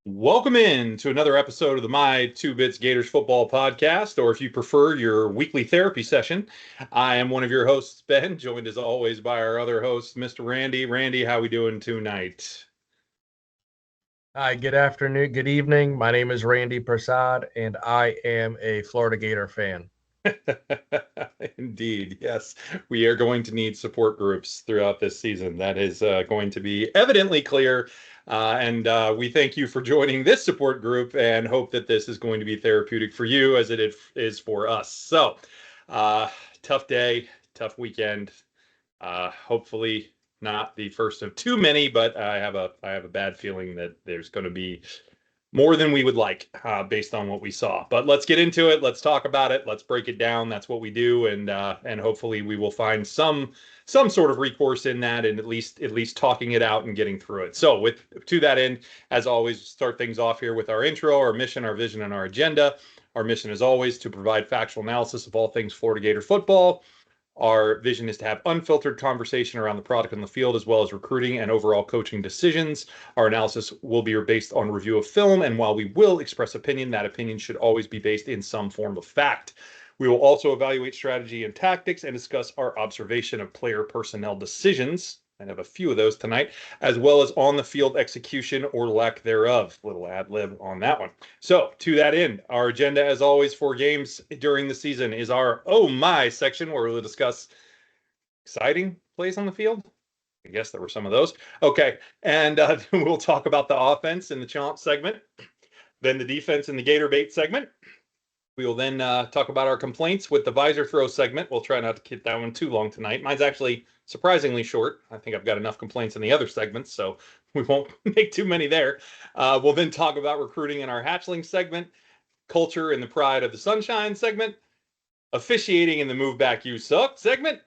Welcome in to another episode of the My Two Bits Gators Football Podcast, or if you prefer, your weekly therapy session. I am one of your hosts, Ben, joined as always by our other host, Mr. Randy. Randy, how we doing tonight? Hi, good afternoon, good evening. My name is Randy Prasad, and I am a Florida Gator fan. Indeed, yes. We are going to need support groups throughout this season. That is going to be evidently clear. And we thank you for joining this support group and hope that this is going to be therapeutic for you as it is for us. So, tough day, tough weekend. Hopefully not the first of too many, but I have a bad feeling that there's going to be more than we would like based on what we saw. But let's get into it. Let's talk about it. Let's break it down. That's what we do, and hopefully we will find some sort of recourse in that, and at least talking it out and getting through it. So to that end, as always, start things off here with our intro, our mission, our vision, and our agenda. Our mission is always to provide factual analysis of all things Florida Gator football. Our vision is to have unfiltered conversation around the product on the field, as well as recruiting and overall coaching decisions. Our analysis will be based on review of film, and while we will express opinion, that opinion should always be based in some form of fact. We will also evaluate strategy and tactics and discuss our observation of player personnel decisions. I have a few of those tonight, as well as on the field execution or lack thereof. Little ad lib on that one. So to that end, our agenda, as always, for games during the season is our Oh My section, where we'll discuss exciting plays on the field. I guess there were some of those. Okay, and we'll talk about the offense in the Chomp segment, then the defense in the Gator Bait segment. We will then talk about our complaints with the visor throw segment. We'll try not to keep that one too long tonight. Mine's actually surprisingly short. I think I've got enough complaints in the other segments, so we won't make too many there. We'll then talk about recruiting in our hatchling segment, culture and the pride of the sunshine segment, officiating in the move back you suck segment,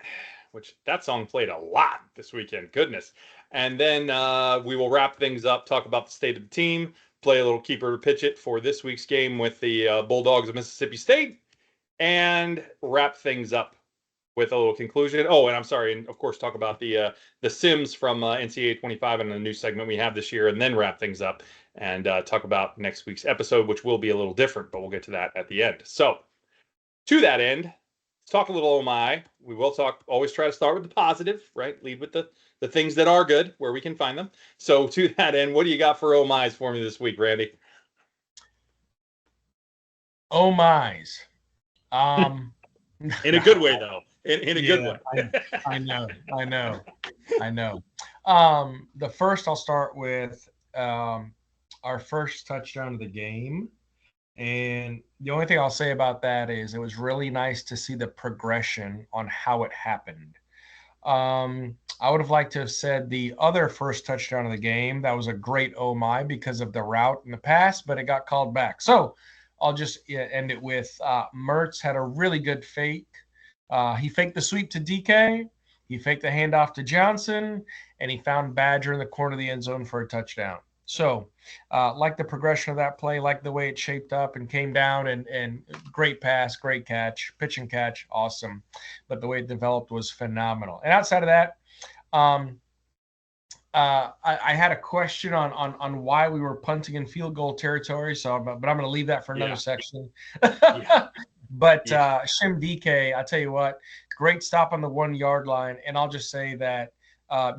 which that song played a lot this weekend, goodness. And then we will wrap things up, talk about the state of the team, play a little keeper pitch it for this week's game with the Bulldogs of Mississippi State, and wrap things up with a little conclusion. Oh, and I'm sorry, and of course talk about the Sims from NCAA 25 and the new segment we have this year, and then wrap things up and talk about next week's episode, which will be a little different, but we'll get to that at the end. So to that end, let's talk a little Oh My. We will always try to start with the positive, right? Lead with the things that are good where we can find them. So to that end, what do you got for Oh My's for me this week, Randy? Oh My's. In a good way, though. In a good way. I know. The first I'll start with our first touchdown of the game. And the only thing I'll say about that is it was really nice to see the progression on how it happened. I would have liked to have said the other first touchdown of the game. That was a great oh my because of the route in the pass, but it got called back. So I'll just end it with Mertz had a really good fake. He faked the sweep to DK. He faked the handoff to Johnson, and he found Badger in the corner of the end zone for a touchdown. So like the progression of that play, like the way it shaped up and came down, and great pass, great catch, pitch and catch, awesome. But the way it developed was phenomenal. And outside of that, I had a question on why we were punting in field goal territory. So, but I'm going to leave that for another section. But Shim DK, I tell you what, great stop on the 1 yard line. And I'll just say that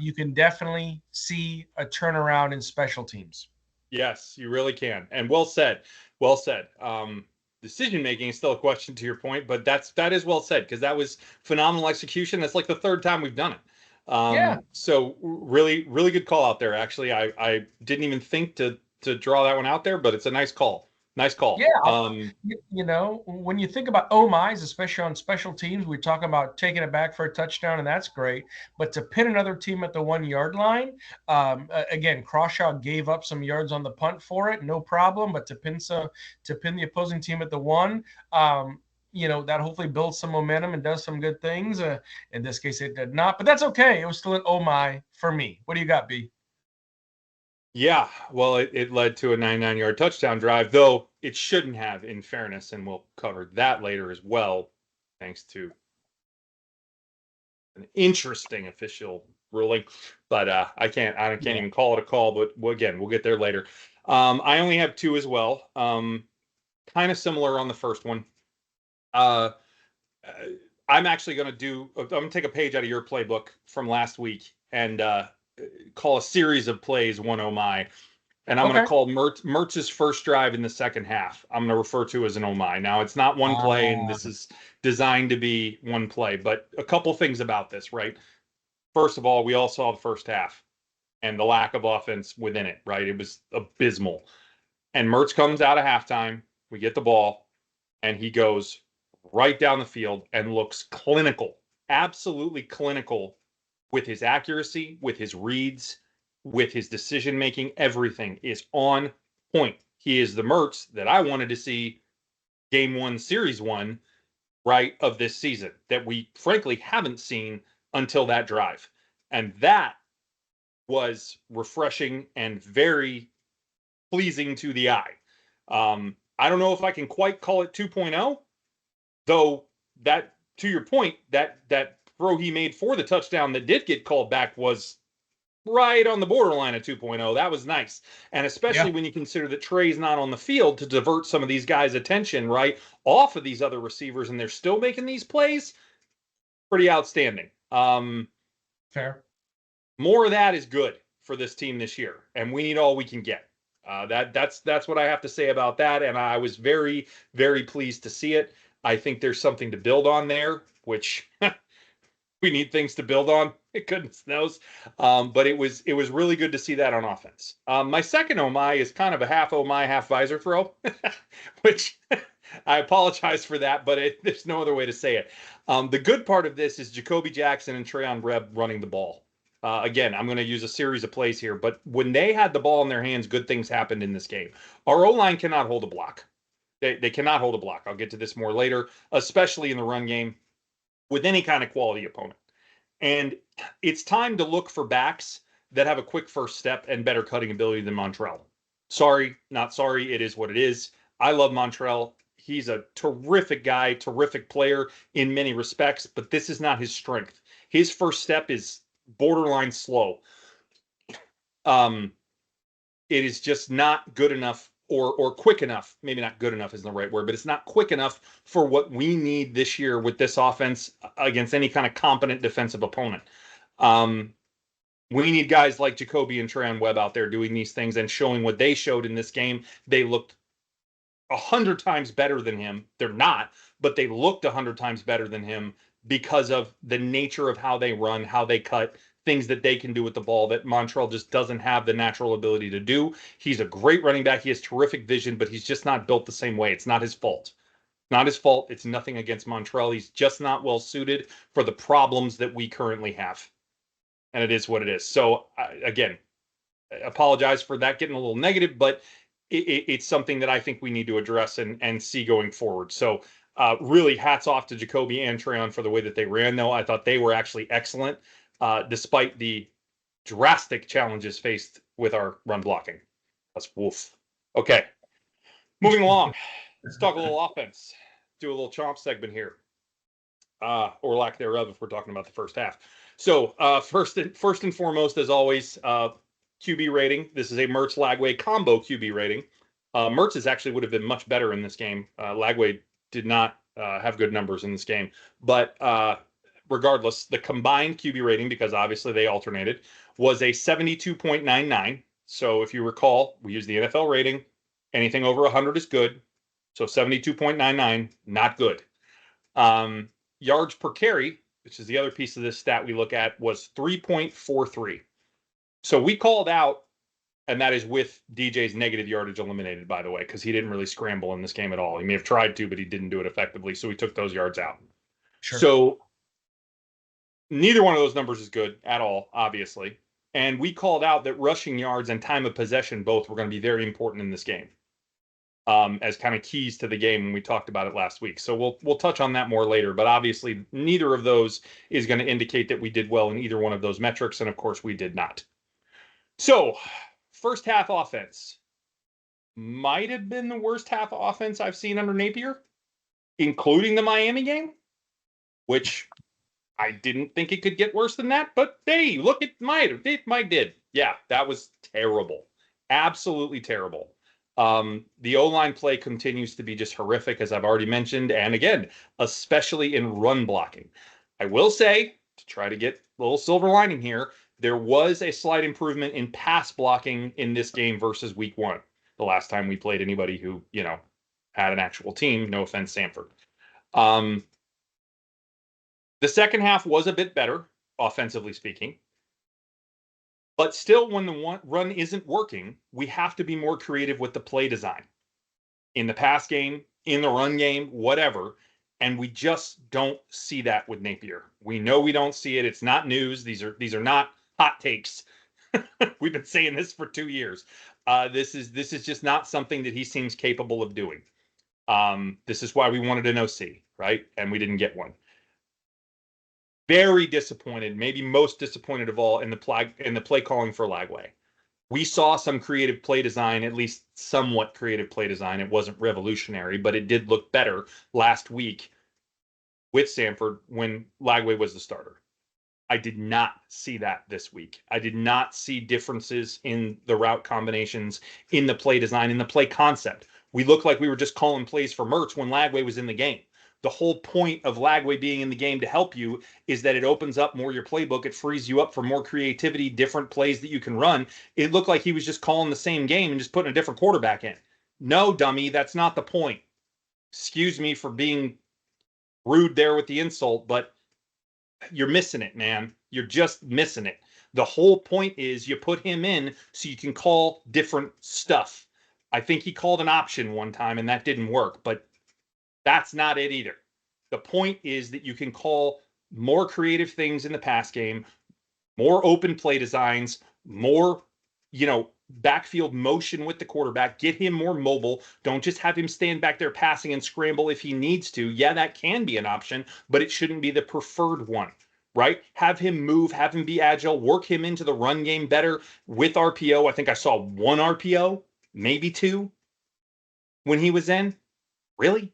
you can definitely see a turnaround in special teams. Yes, you really can. And well said. Well said. Decision making is still a question to your point, but that is well said, because that was phenomenal execution. That's like the third time we've done it. So really, really good call out there. Actually, I didn't even think to draw that one out there, but it's a nice call. Nice call. Yeah. You know, when you think about oh my's, especially on special teams, we talk about taking it back for a touchdown, and that's great. But to pin another team at the 1 yard line, again, Crawshaw gave up some yards on the punt for it, no problem. But to pin the opposing team at the 1, you know, that hopefully builds some momentum and does some good things. In this case, it did not, but that's okay. It was still an oh my for me. What do you got, B? Yeah, well, it led to a 99-yard touchdown drive, though it shouldn't have, in fairness, and we'll cover that later as well. thanks to an interesting official ruling, but I can't even call it a call. But again, we'll get there later. I only have two as well. Kind of similar on the first one. I'm actually going to take a page out of your playbook from last week and call a series of plays one oh my. And I'm going to call Mertz's first drive in the second half. I'm going to refer to as an oh my. Now, it's not one play, and this is designed to be one play. But a couple things about this, right? First of all, we all saw the first half and the lack of offense within it, right? It was abysmal. And Mertz comes out of halftime. We get the ball, and he goes right down the field and looks clinical, absolutely clinical with his accuracy, with his reads, with his decision making. Everything is on point. He is the Mertz that I wanted to see game one, series one, right, of this season that we frankly haven't seen until that drive. And that was refreshing and very pleasing to the eye. I don't know if I can quite call it 2.0, though that, to your point, that throw he made for the touchdown that did get called back was right on the borderline of 2.0. That was nice. And especially when you consider that Trey's not on the field to divert some of these guys' attention, right, off of these other receivers, and they're still making these plays, pretty outstanding. Fair. More of that is good for this team this year, and we need all we can get. That's what I have to say about that, and I was very, very pleased to see it. I think there's something to build on there, which we need things to build on. Goodness knows. But it was really good to see that on offense. My second oh my is kind of a half oh my, half visor throw, which I apologize for that, but there's no other way to say it. The good part of this is Jacoby Jackson and Treyon Webb running the ball. Again, I'm going to use a series of plays here, but when they had the ball in their hands, good things happened in this game. Our O-line cannot hold a block. They cannot hold a block. I'll get to this more later, especially in the run game with any kind of quality opponent. And it's time to look for backs that have a quick first step and better cutting ability than Montrell. Sorry, not sorry. It is what it is. I love Montrell. He's a terrific guy, terrific player in many respects, but this is not his strength. His first step is borderline slow. It is just not good enough or quick enough. Maybe not good enough isn't the right word, but it's not quick enough for what we need this year with this offense against any kind of competent defensive opponent. We need guys like Jacoby and Treyon Webb out there doing these things and showing what they showed in this game. They looked 100 times better than him. They're not, but they looked 100 times better than him because of the nature of how they run, how they cut, things that they can do with the ball that Montrell just doesn't have the natural ability to do. He's a great running back. He has terrific vision, but he's just not built the same way. It's not his fault. Not his fault. It's nothing against Montrell. He's just not well suited for the problems that we currently have. And it is what it is. So, again, I apologize for that getting a little negative, but it's something that I think we need to address and see going forward. So, really hats off to Jacoby and Treyon for the way that they ran, though. I thought they were actually excellent, despite the drastic challenges faced with our run blocking. That's woof. Okay, moving along. Let's talk a little offense. Do a little chomp segment here, or lack thereof if we're talking about the first half. So first and foremost, as always, QB rating. This is a Mertz Lagway combo QB rating. Mertz actually would have been much better in this game. Lagway did not have good numbers in this game, but regardless, the combined QB rating, because obviously they alternated, was a 72.99. So if you recall, we use the NFL rating. Anything over 100 is good. So 72.99, not good. Yards per carry, which is the other piece of this stat we look at, was 3.43. So we called out, and that is with DJ's negative yardage eliminated, by the way, because he didn't really scramble in this game at all. He may have tried to, but he didn't do it effectively, so we took those yards out. Sure. So neither one of those numbers is good at all, obviously. And we called out that rushing yards and time of possession both were going to be very important in this game, as kind of keys to the game when we talked about it last week. So we'll touch on that more later, but obviously neither of those is going to indicate that we did well in either one of those metrics, and of course we did not. So first half offense might have been the worst half offense I've seen under Napier, including the Miami game. which I didn't think it could get worse than that. But hey, look, it might did. Yeah, that was terrible. Absolutely terrible. The O-line play continues to be just horrific, as I've already mentioned. And again, especially in run blocking. I will say, to try to get a little silver lining here, there was a slight improvement in pass blocking in this game versus week one, the last time we played anybody who, had an actual team. No offense, Samford. The second half was a bit better, offensively speaking. But still, when the run isn't working, we have to be more creative with the play design. In the pass game, in the run game, whatever. And we just don't see that with Napier. We know we don't see it. It's not news. These are not hot takes. We've been saying this for 2 years. This is just not something that he seems capable of doing. This is why we wanted an OC, right? And we didn't get one. Very disappointed, maybe most disappointed of all, in the play calling for Lagway. We saw some creative play design, at least somewhat creative play design. It wasn't revolutionary, but it did look better last week with Samford when Lagway was the starter. I did not see that this week. I did not see differences in the route combinations, in the play design, in the play concept. We looked like we were just calling plays for Mertz when Lagway was in the game. The whole point of Lagway being in the game to help you is that it opens up more your playbook. It frees you up for more creativity, different plays that you can run. It looked like he was just calling the same game and just putting a different quarterback in. No, dummy, that's not the point. Excuse me for being rude there with the insult, but you're missing it, man. You're just missing it. The whole point is you put him in so you can call different stuff. I think he called an option one time and that didn't work, but that's not it either. The point is that you can call more creative things in the pass game, more open play designs, more, backfield motion with the quarterback, get him more mobile. Don't just have him stand back there passing and scramble if he needs to. Yeah, that can be an option, but it shouldn't be the preferred one, right? Have him move, have him be agile, work him into the run game better with RPO. I think I saw 1 RPO, maybe 2 when he was in. Really?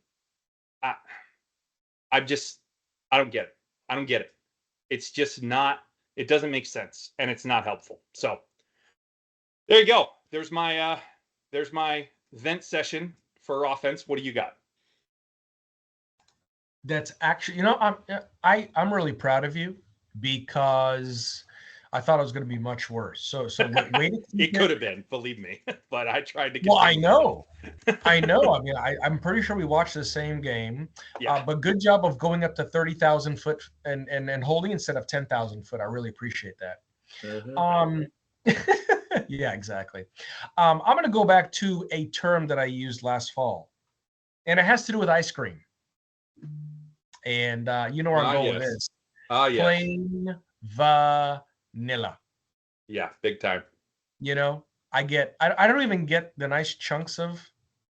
I don't get it. I don't get it. It's just not, it doesn't make sense and it's not helpful. So there you go. There's my vent session for offense. What do you got? That's actually, I'm really proud of you because I thought it was going to be much worse. So wait it could have been, believe me, but I tried to. Well, I know. I mean, I'm pretty sure we watched the same game. Yeah. But good job of going up to 30,000 foot and holding instead of 10,000 foot. I really appreciate that. Mm-hmm. Yeah, exactly. I'm going to go back to a term that I used last fall, and it has to do with ice cream. And you know where I'm going with this. Yes. Plain vanilla. Yeah, big time. I don't even get the nice chunks of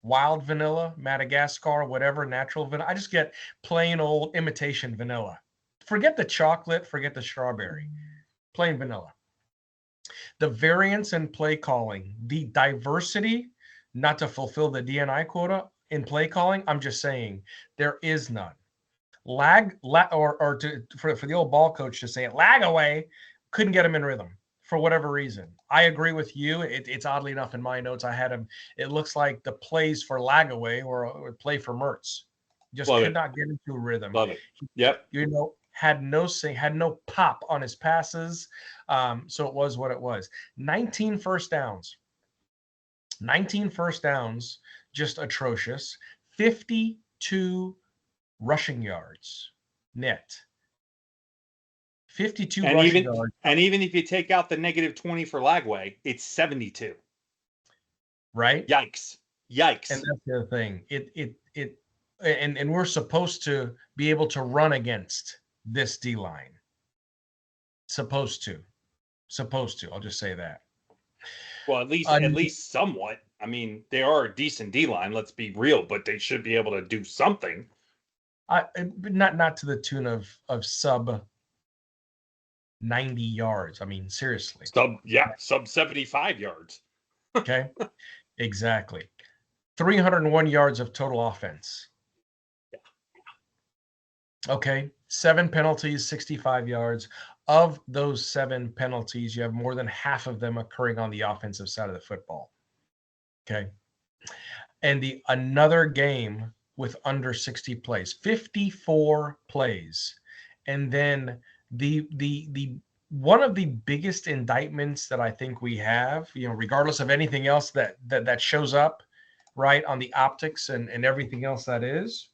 wild vanilla, Madagascar, whatever, natural vanilla. I just get plain old imitation vanilla. Forget the chocolate, forget the strawberry. Plain vanilla. The variance in play calling, the diversity, not to fulfill the DNI quota in play calling, I'm just saying there is none. For the old ball coach to say it, Lagway, couldn't get him in rhythm for whatever reason. I agree with you. It's oddly enough in my notes I had him. It looks like the plays for Lagway or play for Mertz. Just could not get into a rhythm. Love it. Yep. Had no pop on his passes. So it was what it was. 19 first downs. 19 first downs, just atrocious. 52 rushing yards net. 52 rushing yards. And even if you take out the negative 20 for Lagway, it's 72. Right? Yikes. And that's the other thing. And we're supposed to be able to run against this D line. Supposed to. I'll just say that. Well, at least somewhat. I mean, they are a decent D line, let's be real, but they should be able to do something. Not to the tune of sub 90 yards. I mean, seriously. Sub 75 yards. Okay. Exactly. 301 yards of total offense. Okay, 7 penalties, 65 yards. Of those 7 penalties, you have more than half of them occurring on the offensive side of the football. Okay. And the another game with under 60 plays, 54 plays. And then the one of the biggest indictments that I think we have, regardless of anything else that shows up, right, on the optics and everything else that is,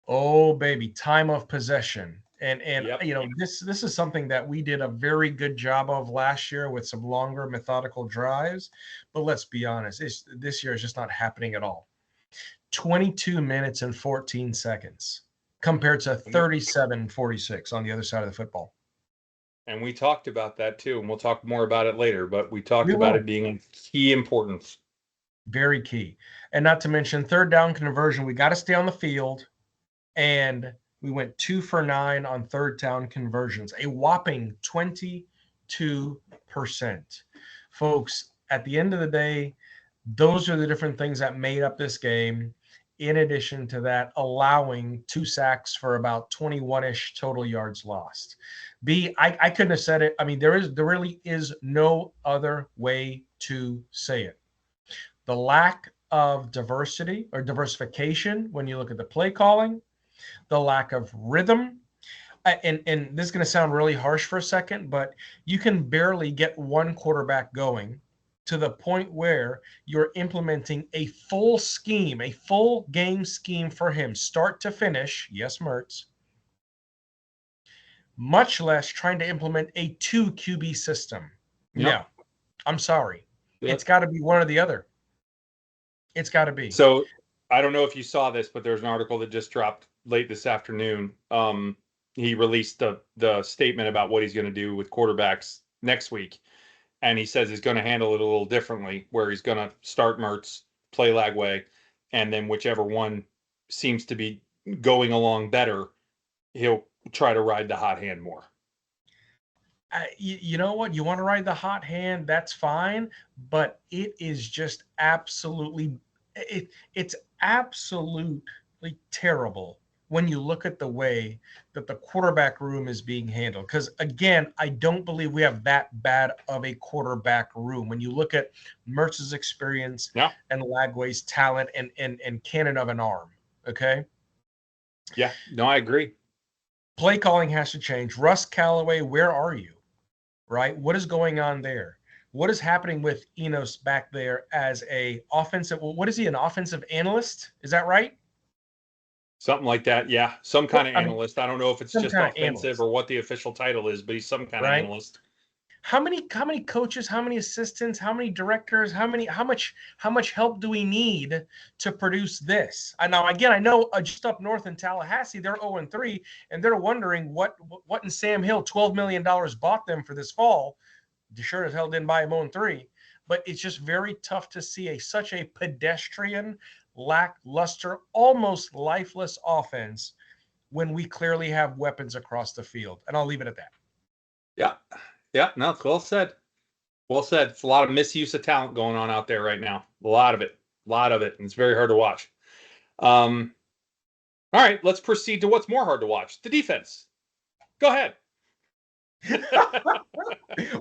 oh baby, time of possession. And Yep. this is something that we did a very good job of last year with some longer methodical drives, but let's be honest, this year is just not happening at all. 22 minutes and 14 seconds compared to 37:46 on the other side of the football. And we talked about that too, and we'll talk more about it later, but we talked We about will. it being of key importance. Very key. And not to mention third down conversion, we got to stay on the field. And we went 2 for 9 on third down conversions, a whopping 22%. Folks, at the end of the day, those are the different things that made up this game. In addition to that, allowing 2 sacks for about 21-ish total yards lost. I couldn't have said it. I mean, there really is no other way to say it. The lack of diversity or diversification when you look at the play calling, the lack of rhythm. And this is going to sound really harsh for a second, but you can barely get one quarterback going to the point where you're implementing a full scheme, a full game scheme for him, start to finish. Yes, Mertz. Much less trying to implement a 2 QB system. Yep. No, I'm sorry. Yep. It's got to be one or the other. It's got to be. So I don't know if you saw this, but there's an article that just dropped late this afternoon. He released the statement about what he's going to do with quarterbacks next week. And he says he's going to handle it a little differently, where he's going to start Mertz, play Lagway, and then whichever one seems to be going along better, he'll try to ride the hot hand more. You know what? You want to ride the hot hand, that's fine, but it is just it's absolutely terrible when you look at the way that the quarterback room is being handled. Because again, I don't believe we have that bad of a quarterback room. When you look at Mertz's experience and Lagway's talent and cannon of an arm, okay? Yeah, no, I agree. Play calling has to change. Russ Callaway, where are you? Right? What is going on there? What is happening with Enos back there as a offensive? What is he, an offensive analyst? Is that right? Something like that. Yeah, some kind of analyst. I don't know if it's just offensive or what the official title is, but he's some kind of analyst. How many coaches, how many assistants, how many directors, how much help do we need to produce this? Now again, I know just up north in Tallahassee, they're 0-3, and they're wondering what in Sam Hill $12 million bought them for this fall. They sure as hell didn't buy him 0-3, but it's just very tough to see such a pedestrian, lackluster, almost lifeless offense when we clearly have weapons across the field. And I'll leave it at that. Yeah. Yeah, no, it's well said. Well said. It's a lot of misuse of talent going on out there right now. A lot of it. And it's very hard to watch. All right, let's proceed to what's more hard to watch. The defense. Go ahead.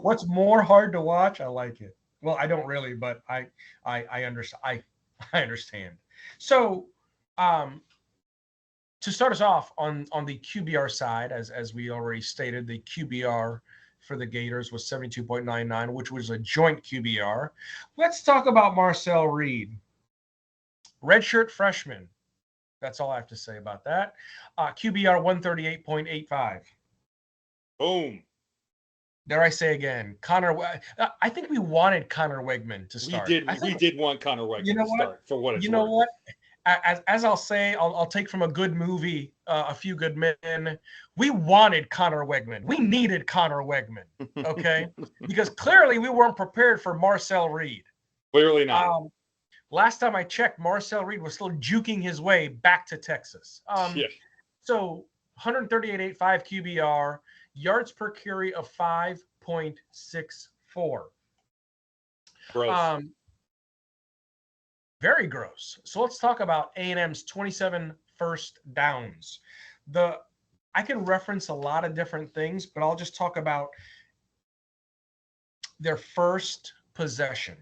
What's more hard to watch? I like it. Well, I don't really, but I understand. I understand. So, to start us off on the QBR side, as we already stated, the QBR for the Gators was 72.99, which was a joint QBR. Let's talk about Marcel Reed, redshirt freshman. That's all I have to say about that. QBR 138.85. Boom. Dare I say again, Connor? I think we wanted Connor Wegman to start. We did want Connor Wegman to start. For what it's worth. You know what? As I'll say, I'll take from a good movie, A Few Good Men. We wanted Connor Wegman. We needed Connor Wegman, okay? Because clearly we weren't prepared for Marcel Reed. Clearly not. Last time I checked, Marcel Reed was still juking his way back to Texas. So 138.85 QBR, yards per carry of 5.64. Gross. Very gross. So let's talk about A&M's 27 first downs. I can reference a lot of different things, but I'll just talk about their first possession.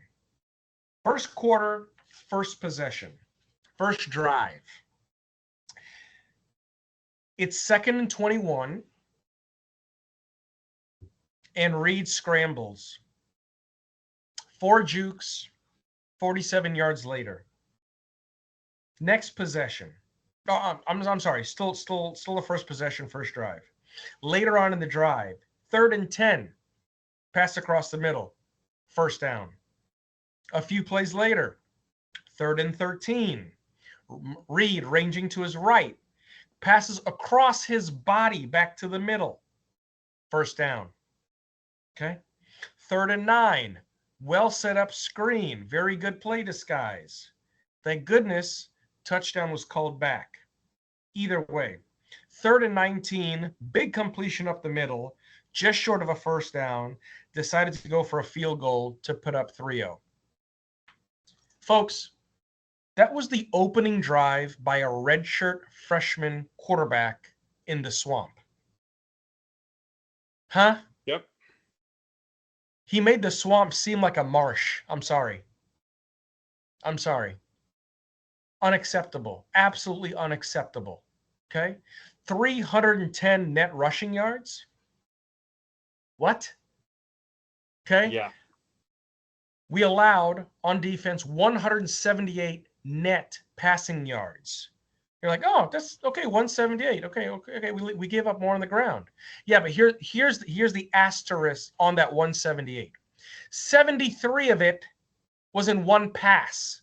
First quarter, first possession, first drive. It's 2nd and 21, and Reed scrambles. 4 jukes, 47 yards later. Next possession. Oh, I'm sorry. Still the first possession, first drive. Later on in the drive, 3rd and 10, pass across the middle, first down. A few plays later, 3rd and 13, Reed ranging to his right, passes across his body back to the middle, first down. Okay. 3rd and 9, well set up screen, very good play disguise. Thank goodness, touchdown was called back. Either way, 3rd and 19, big completion up the middle, just short of a first down, decided to go for a field goal to put up 3-0. Folks, that was the opening drive by a redshirt freshman quarterback in the swamp. Huh? Yep. He made the swamp seem like a marsh. I'm sorry. Unacceptable. Absolutely unacceptable. Okay? 310 net rushing yards? What? Okay? Yeah. We allowed on defense 178 net passing yards. You're like, oh, that's okay, 178. Okay. We gave up more on the ground. Yeah, but here's the asterisk on that 178. 73 of it was in one pass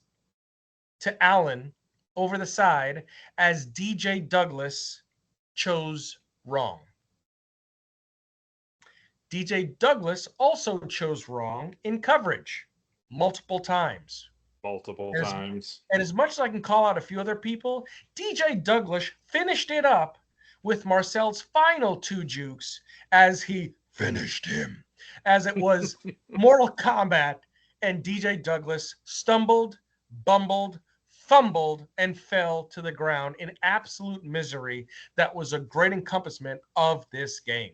to Allen over the side as DJ Douglas chose wrong. DJ Douglas also chose wrong in coverage multiple times. And as much as I can call out a few other people, DJ Douglas finished it up with Marcel's final 2 jukes as he finished him, as it was Mortal Kombat, and DJ Douglas stumbled, bumbled, fumbled, and fell to the ground in absolute misery. That was a great encompassment of this game.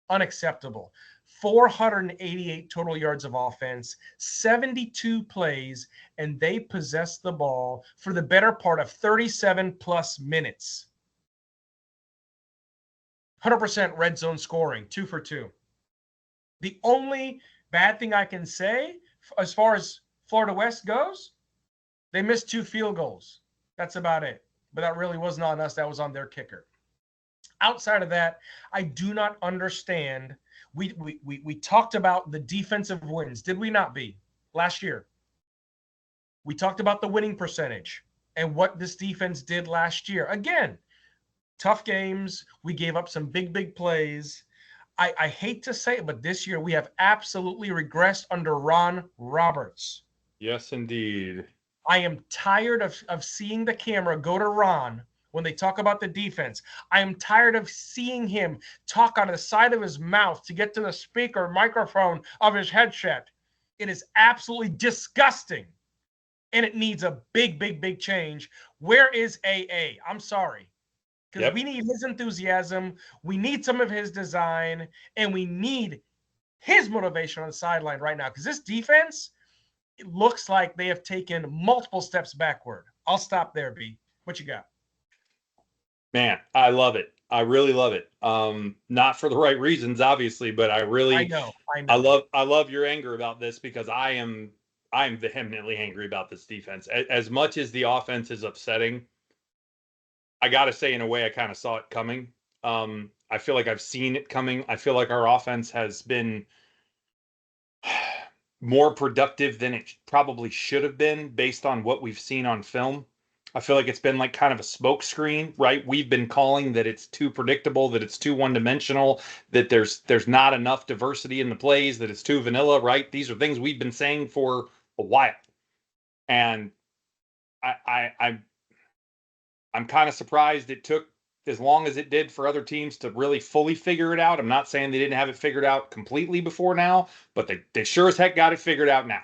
Unacceptable. 488 total yards of offense, 72 plays, and they possessed the ball for the better part of 37 plus minutes. 100% red zone scoring, 2 for 2. The only bad thing I can say as far as Florida West goes, they missed 2 field goals. That's about it. But that really wasn't on us. That was on their kicker. Outside of that, I do not understand. We talked about the defensive wins, did we not, be last year? We talked about the winning percentage and what this defense did last year. Again, tough games. We gave up some big plays. I hate to say it, but this year we have absolutely regressed under Ron Roberts. Yes, indeed. I am tired of seeing the camera go to Ron when they talk about the defense. I am tired of seeing him talk out of the side of his mouth to get to the speaker microphone of his headset. It is absolutely disgusting. And it needs a big change. Where is AA? I'm sorry. Because we need his enthusiasm. We need some of his design. And we need his motivation on the sideline right now. Because this defense, it looks like they have taken multiple steps backward. I'll stop there, B. What you got? Man, I love it. I really love it. Not for the right reasons, obviously, but I know. I love your anger about this, because I'm vehemently angry about this defense. As much as the offense is upsetting, I got to say, in a way, I kind of saw it coming. I feel like I've seen it coming. I feel like our offense has been more productive than it probably should have been based on what we've seen on film. I feel like it's been like kind of a smoke screen, right? We've been calling that it's too predictable, that it's too one-dimensional, that there's not enough diversity in the plays, that it's too vanilla, right? These are things we've been saying for a while. And I'm kind of surprised it took as long as it did for other teams to really fully figure it out. I'm not saying they didn't have it figured out completely before now, but they sure as heck got it figured out now,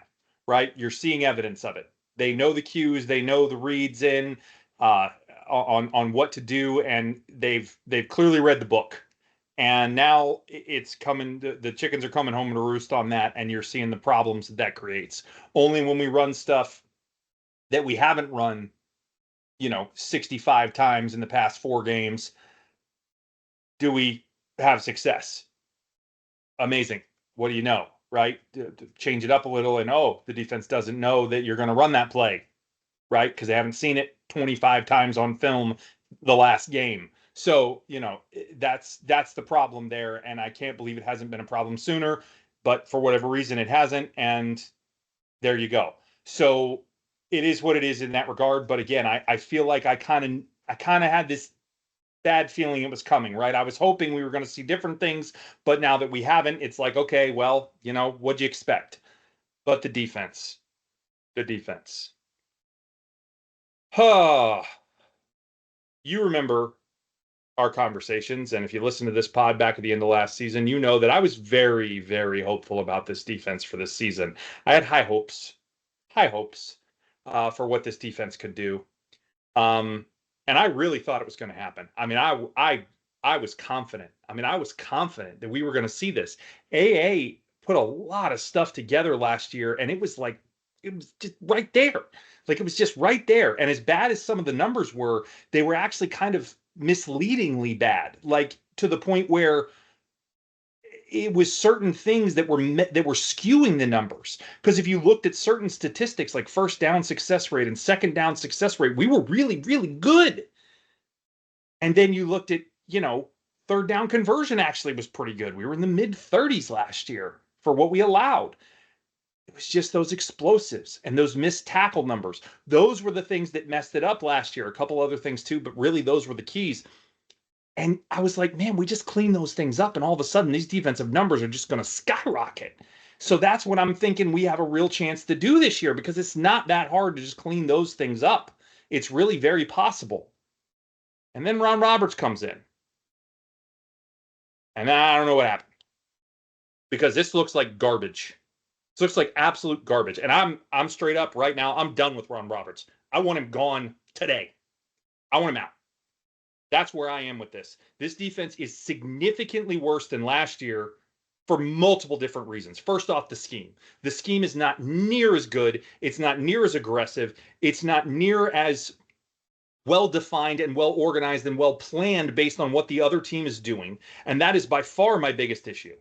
right? You're seeing evidence of it. They know the cues. They know the reads in. on what to do, and they've clearly read the book. And now it's coming, the chickens are coming home to roost on that, and you're seeing the problems that creates. Only when we run stuff that we haven't run, 65 times in the past 4 games, do we have success. Amazing. What do you know, right? To change it up a little, and the defense doesn't know that you're going to run that play, right? Because they haven't seen it 25 times on film the last game. So, that's the problem there, and I can't believe it hasn't been a problem sooner, but for whatever reason it hasn't, and there you go. So it is what it is in that regard. But again, I feel like I kind of had this bad feeling it was coming, right? I was hoping we were going to see different things, but now that we haven't, it's like, okay, well, what'd you expect? But the defense. Huh. You remember our conversations, and if you listen to this pod back at the end of last season, you know that I was very, very hopeful about this defense for this season. I had high hopes for what this defense could do. And I really thought it was going to happen. I mean, I was confident. I was confident that we were going to see this. AA put a lot of stuff together last year, and it was just right there. Like, it was just right there. And as bad as some of the numbers were, they were actually kind of misleadingly bad, like to the point where it was certain things that were skewing the numbers. Because if you looked at certain statistics like first down success rate and second down success rate, we were really, really good. And then you looked at, third down conversion actually was pretty good. We were in the mid 30s last year for what we allowed. It was just those explosives and those missed tackle numbers. Those were the things that messed it up last year. A couple other things too, but really those were the keys. And I was like, man, we just clean those things up, and all of a sudden these defensive numbers are just going to skyrocket. So that's what I'm thinking we have a real chance to do this year, because it's not that hard to just clean those things up. It's really very possible. And then Ron Roberts comes in. And I don't know what happened, because this looks like garbage. This looks like absolute garbage. And I'm straight up right now, I'm done with Ron Roberts. I want him gone today. I want him out. That's where I am with this. This defense is significantly worse than last year for multiple different reasons. First off, the scheme. The scheme is not near as good. It's not near as aggressive. It's not near as well-defined and well-organized and well-planned based on what the other team is doing. And that is by far my biggest issue.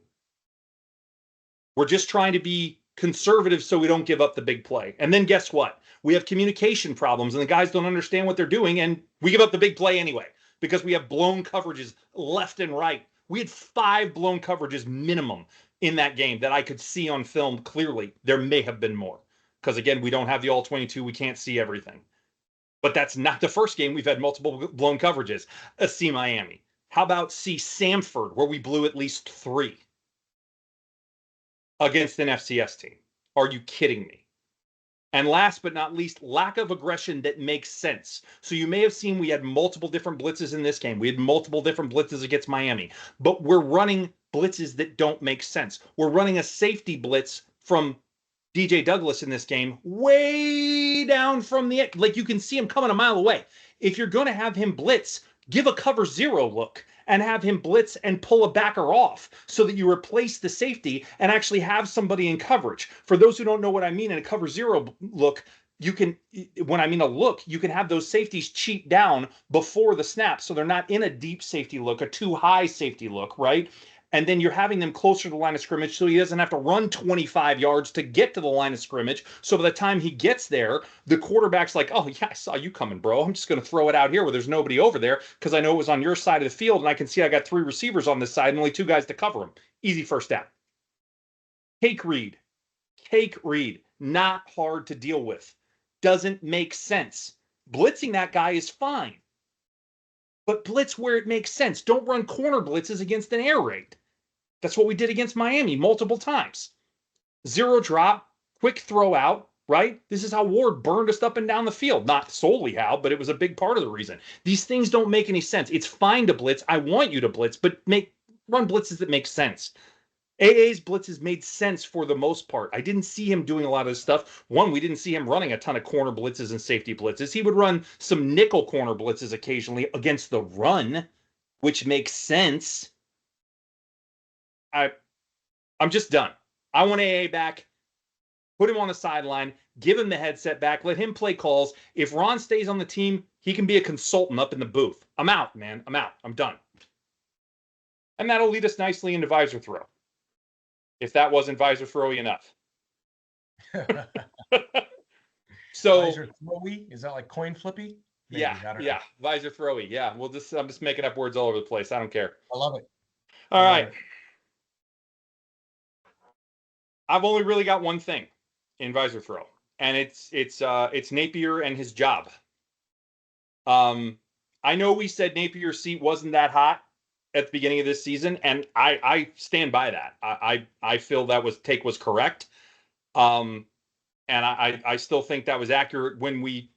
We're just trying to be conservative so we don't give up the big play. And then guess what? We have communication problems, and the guys don't understand what they're doing, and we give up the big play anyway, because we have blown coverages left and right. We had 5 blown coverages minimum in that game that I could see on film clearly. There may have been more, because again, we don't have the all 22. We can't see everything. But that's not the first game we've had multiple blown coverages. See Miami. How about see Samford, where we blew at least 3 against an FCS team? Are you kidding me? And last but not least, lack of aggression that makes sense. So you may have seen we had multiple different blitzes in this game. We had multiple different blitzes against Miami. But we're running blitzes that don't make sense. We're running a safety blitz from DJ Douglas in this game way down from the, like, you can see him coming a mile away. If you're going to have him blitz, give a cover 0 look and have him blitz and pull a backer off so that you replace the safety and actually have somebody in coverage. For those who don't know what I mean, in a cover 0 look, you can, when I mean a look, you can have those safeties cheat down before the snap, so they're not in a deep safety look, a too high safety look, right? And then you're having them closer to the line of scrimmage so he doesn't have to run 25 yards to get to the line of scrimmage. So by the time he gets there, the quarterback's like, oh, yeah, I saw you coming, bro. I'm just going to throw it out here where there's nobody over there because I know it was on your side of the field, and I can see I got 3 receivers on this side and only 2 guys to cover him. Easy first down. Cake read. Not hard to deal with. Doesn't make sense. Blitzing that guy is fine. But blitz where it makes sense. Don't run corner blitzes against an air raid. That's what we did against Miami multiple times. 0 drop, quick throw out, right? This is how Ward burned us up and down the field. Not solely how, but it was a big part of the reason. These things don't make any sense. It's fine to blitz. I want you to blitz, but run blitzes that make sense. AA's blitzes made sense for the most part. I didn't see him doing a lot of this stuff. One, we didn't see him running a ton of corner blitzes and safety blitzes. He would run some nickel corner blitzes occasionally against the run, which makes sense. I'm just done. I want AA back. Put him on the sideline, give him the headset back, let him play calls. If Ron stays on the team, he can be a consultant up in the booth. I'm out, man. I'm out. I'm done. And that'll lead us nicely into visor throw. If that wasn't visor throwy enough. So visor throwy? Is that like coin flippy? Maybe, yeah. Visor throwy. Yeah. I'm just making up words all over the place. I don't care. I love it. All right. I've only really got one thing in visor throw, and it's Napier and his job. I know we said Napier's seat wasn't that hot at the beginning of this season, and I stand by that. I feel that take was correct. And I still think that was accurate when we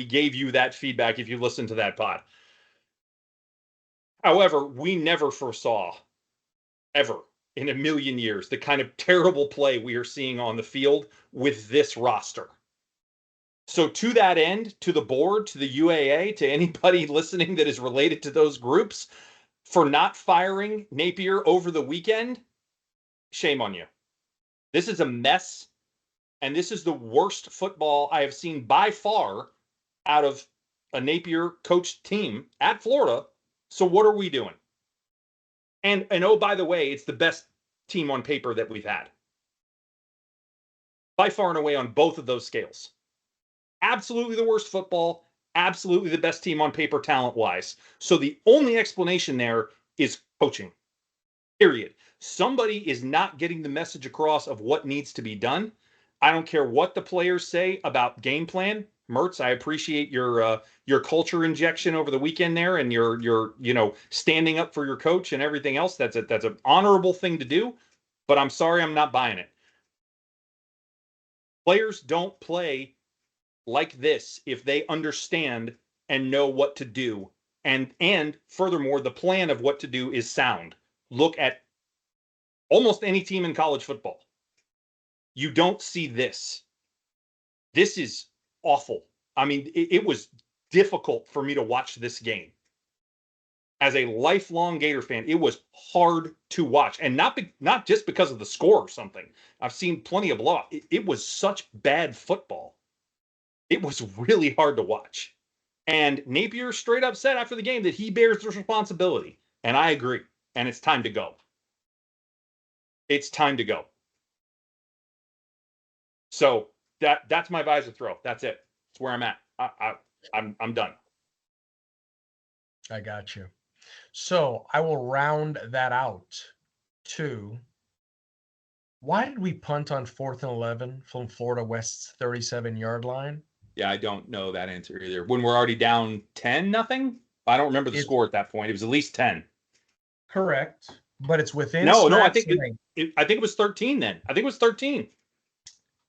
gave you that feedback, if you listened to that pod. However, we never foresaw, ever in a million years, the kind of terrible play we are seeing on the field with this roster. So to that end, to the board, to the UAA, to anybody listening that is related to those groups, for not firing Napier over the weekend, shame on you. This is a mess, and this is the worst football I have seen by far out of a Napier coached team at Florida. So what are we doing? And oh, by the way, it's the best team on paper that we've had. By far and away on both of those scales. Absolutely the worst football, absolutely the best team on paper talent-wise. So the only explanation there is coaching. Period. Somebody is not getting the message across of what needs to be done. I don't care what the players say about game plan. Mertz, I appreciate your culture injection over the weekend there, and your standing up for your coach and everything else. That's an honorable thing to do, but I'm sorry, I'm not buying it. Players don't play like this if they understand and know what to do, and furthermore, the plan of what to do is sound. Look at almost any team in college football. You don't see this. This is awful. I mean, it was difficult for me to watch this game. As a lifelong Gator fan, it was hard to watch, and not just because of the score or something. I've seen plenty of blowout. It was such bad football. It was really hard to watch. And Napier straight up said after the game that he bears the responsibility, and I agree. And it's time to go. It's time to go. So that's my visor throw. That's it. That's where I'm at. I'm done. I got you. So I will round that out to, why did we punt on 4th and 11 from Florida West's 37-yard line? Yeah, I don't know that answer either. When we're already down 10-0? I don't remember the score at that point. It was at least 10. Correct. But it's within I think it was 13 then. I think it was 13.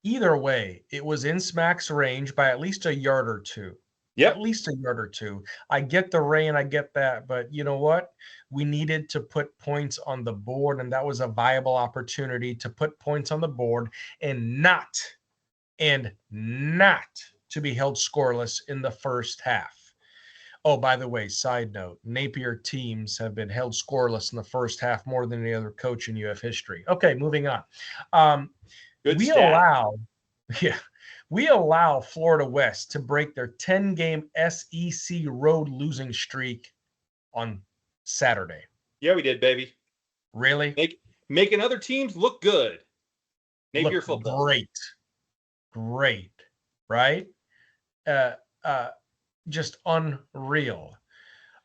Either way, it was in Smack's range by at least a yard or two. Yep. At least a yard or two. I get the rain, I get that, but you know what? We needed to put points on the board, and that was a viable opportunity to put points on the board and not to be held scoreless in the first half. Oh, by the way, side note, Napier teams have been held scoreless in the first half more than any other coach in UF history. Okay, moving on. We allow Florida West to break their 10-game SEC road losing streak on Saturday. Yeah, we did, baby. Really? Making other teams look good. Napier football. Great. Right? Just unreal.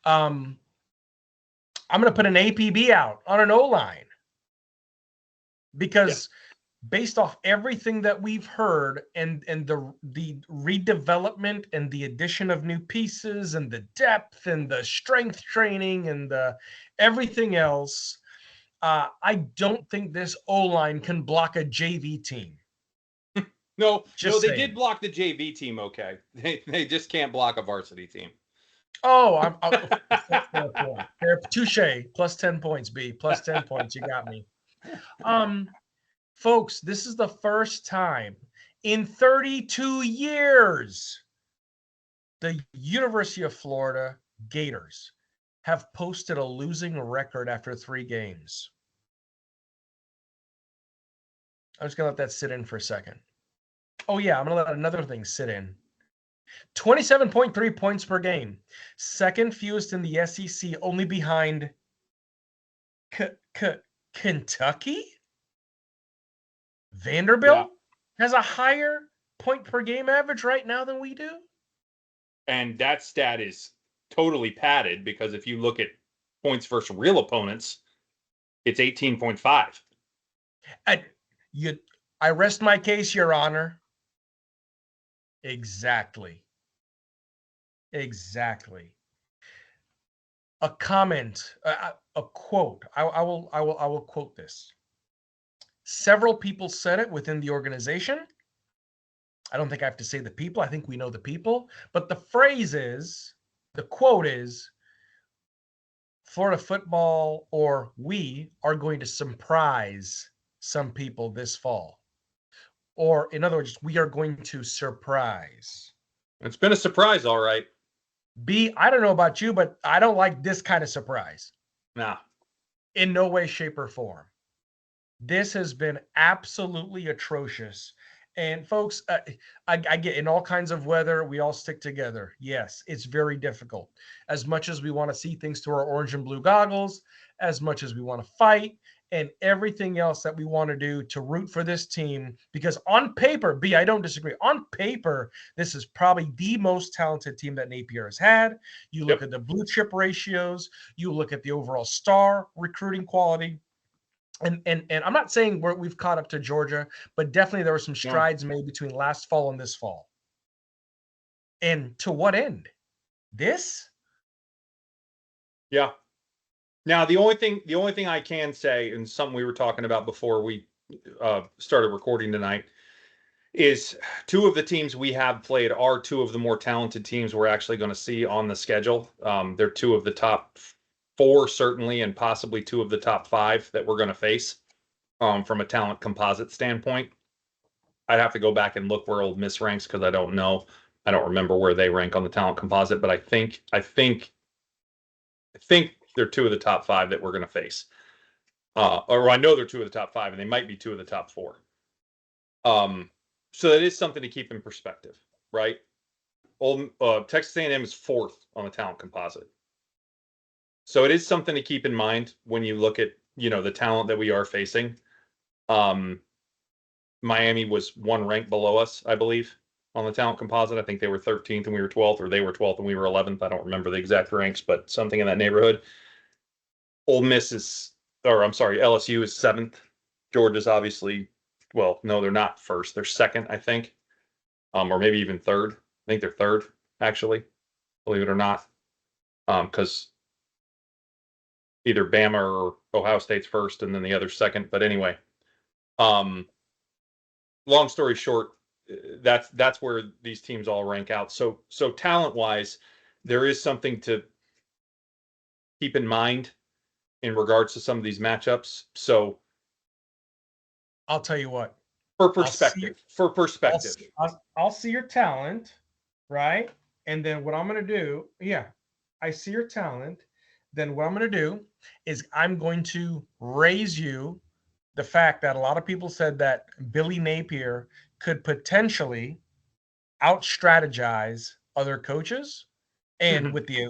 I'm going to put an APB out on an O-line because based off everything that we've heard and the redevelopment and the addition of new pieces and the depth and the strength training and the everything else, I don't think this O-line can block a JV team. No, they did block the JV team. Okay, they just can't block a varsity team. Oh, fair point. Touche. Plus 10 points, B. Plus 10 points. You got me. Folks, this is the first time in 32 years the University of Florida Gators have posted a losing record after 3 games. I'm just going to let that sit in for a second. Oh, yeah, I'm going to let another thing sit in. 27.3 points per game. Second fewest in the SEC, only behind Kentucky? Vanderbilt has a higher point per game average right now than we do. And that stat is totally padded because if you look at points versus real opponents, it's 18.5. I rest my case, Your Honor. Exactly. A comment, a quote. I will quote this. Several people said it within the organization. I don't think I have to say the people. I think we know the people. But the quote is, Florida football, or we are going to surprise some people this fall. Or in other words, we are going to surprise. It's been a surprise, all right. B, I don't know about you, but I don't like this kind of surprise. Nah. In no way, shape, or form. This has been absolutely atrocious. And folks, I get in all kinds of weather, we all stick together. Yes, it's very difficult. As much as we want to see things through our orange and blue goggles, as much as we want to fight, and everything else that we want to do to root for this team, because on paper, B, I don't disagree. On paper, this is probably the most talented team that Napier has had. You look at the blue chip ratios, you look at the overall star recruiting quality. And I'm not saying we've caught up to Georgia, but definitely there were some strides made between last fall and this fall. And to what end? This? Yeah. Now the only thing I can say, and something we were talking about before we started recording tonight, is two of the teams we have played are two of the more talented teams we're actually going to see on the schedule. They're two of the top 4 certainly, and possibly 2 of the top 5 that we're going to face from a talent composite standpoint. I'd have to go back and look where Ole Miss ranks because I don't know. I don't remember where they rank on the talent composite, but I think they're 2 of the top 5 that we're going to face. Or I know they're 2 of the top 5, and they might be 2 of the top 4. So that is something to keep in perspective, right? Texas A&M is 4th on the talent composite. So it is something to keep in mind when you look at, the talent that we are facing. Miami was 1 rank below us, I believe, on the talent composite. I think they were 13th and we were 12th, or they were 12th and we were 11th. I don't remember the exact ranks, but something in that neighborhood. LSU is 7th. Georgia's obviously, well, no, they're not first. They're second, I think, or maybe even third. I think they're third, actually, believe it or not, because either Bama or Ohio State's first and then the other second. But anyway, long story short, that's where these teams all rank out. So talent-wise, there is something to keep in mind in regards to some of these matchups. So I'll tell you what. For perspective. I'll see your talent, right? And then what I'm going to do, I see your talent. Then what I'm going to do is I'm going to raise you the fact that a lot of people said that Billy Napier could potentially out-strategize other coaches. And with the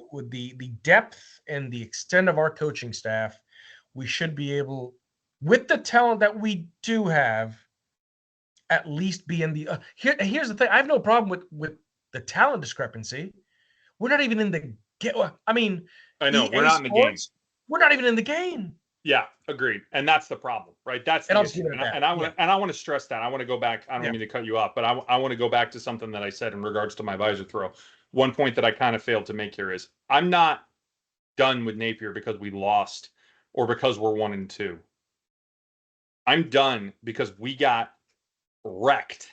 depth and the extent of our coaching staff, we should be able, with the talent that we do have, at least be in the here's the thing. I have no problem with the talent discrepancy. We're not even in the game. I mean, I know we're not in the game. We're not even in the game. Yeah, agreed. And that's the problem, right? That's the issue. And I want to stress that. I want to go back. I don't mean to cut you off, but I want to go back to something that I said in regards to my visor throw. One point that I kind of failed to make here is I'm not done with Napier because we lost or because we're 1-2. I'm done because we got wrecked,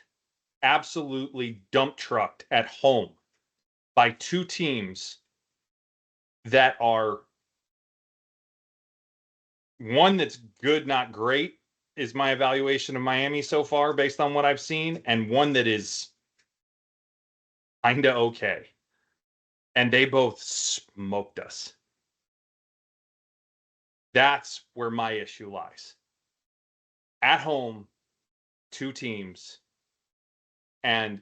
absolutely dump trucked at home by 2 teams that are one that's good, not great, is my evaluation of Miami so far based on what I've seen, and one that is kinda okay. And they both smoked us. That's where my issue lies. At home, two teams, and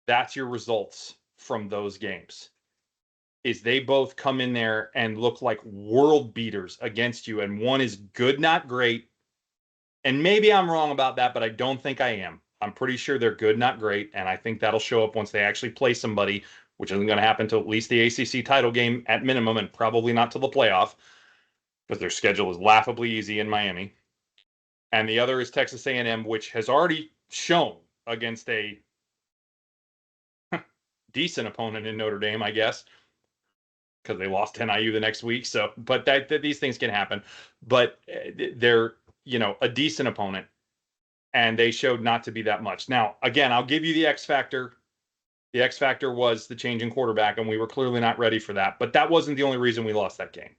that's your results from those games. Is they both come in there and look like world beaters against you, and one is good, not great. And maybe I'm wrong about that, but I don't think I am. I'm pretty sure they're good, not great, and I think that'll show up once they actually play somebody, which isn't going to happen until at least the ACC title game at minimum, and probably not till the playoff, because their schedule is laughably easy in Miami. And the other is Texas A&M, which has already shown against a decent opponent in Notre Dame, I guess, because they lost to NIU the next week. So, but that these things can happen. But they're a decent opponent, and they showed not to be that much. Now, again, I'll give you the X factor. The X factor was the change in quarterback, and we were clearly not ready for that. But that wasn't the only reason we lost that game.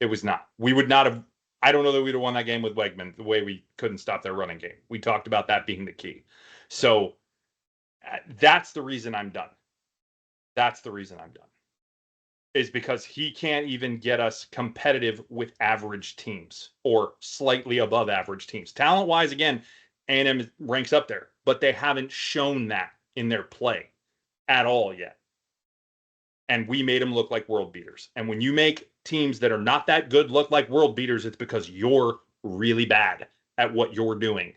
It was not. We would not have. I don't know that we'd have won that game with Wegman the way we couldn't stop their running game. We talked about that being the key. So that's the reason I'm done. That's the reason I'm done. Is because he can't even get us competitive with average teams or slightly above average teams. Talent-wise, again, A&M ranks up there, but they haven't shown that in their play at all yet. And we made them look like world beaters. And when you make teams that are not that good look like world beaters, it's because you're really bad at what you're doing.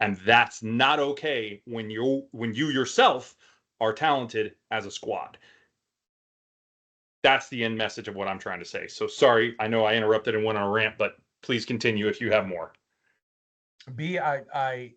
And that's not okay when you yourself are talented as a squad. That's the end message of what I'm trying to say. So sorry, I know I interrupted and went on a rant, but please continue if you have more. B, I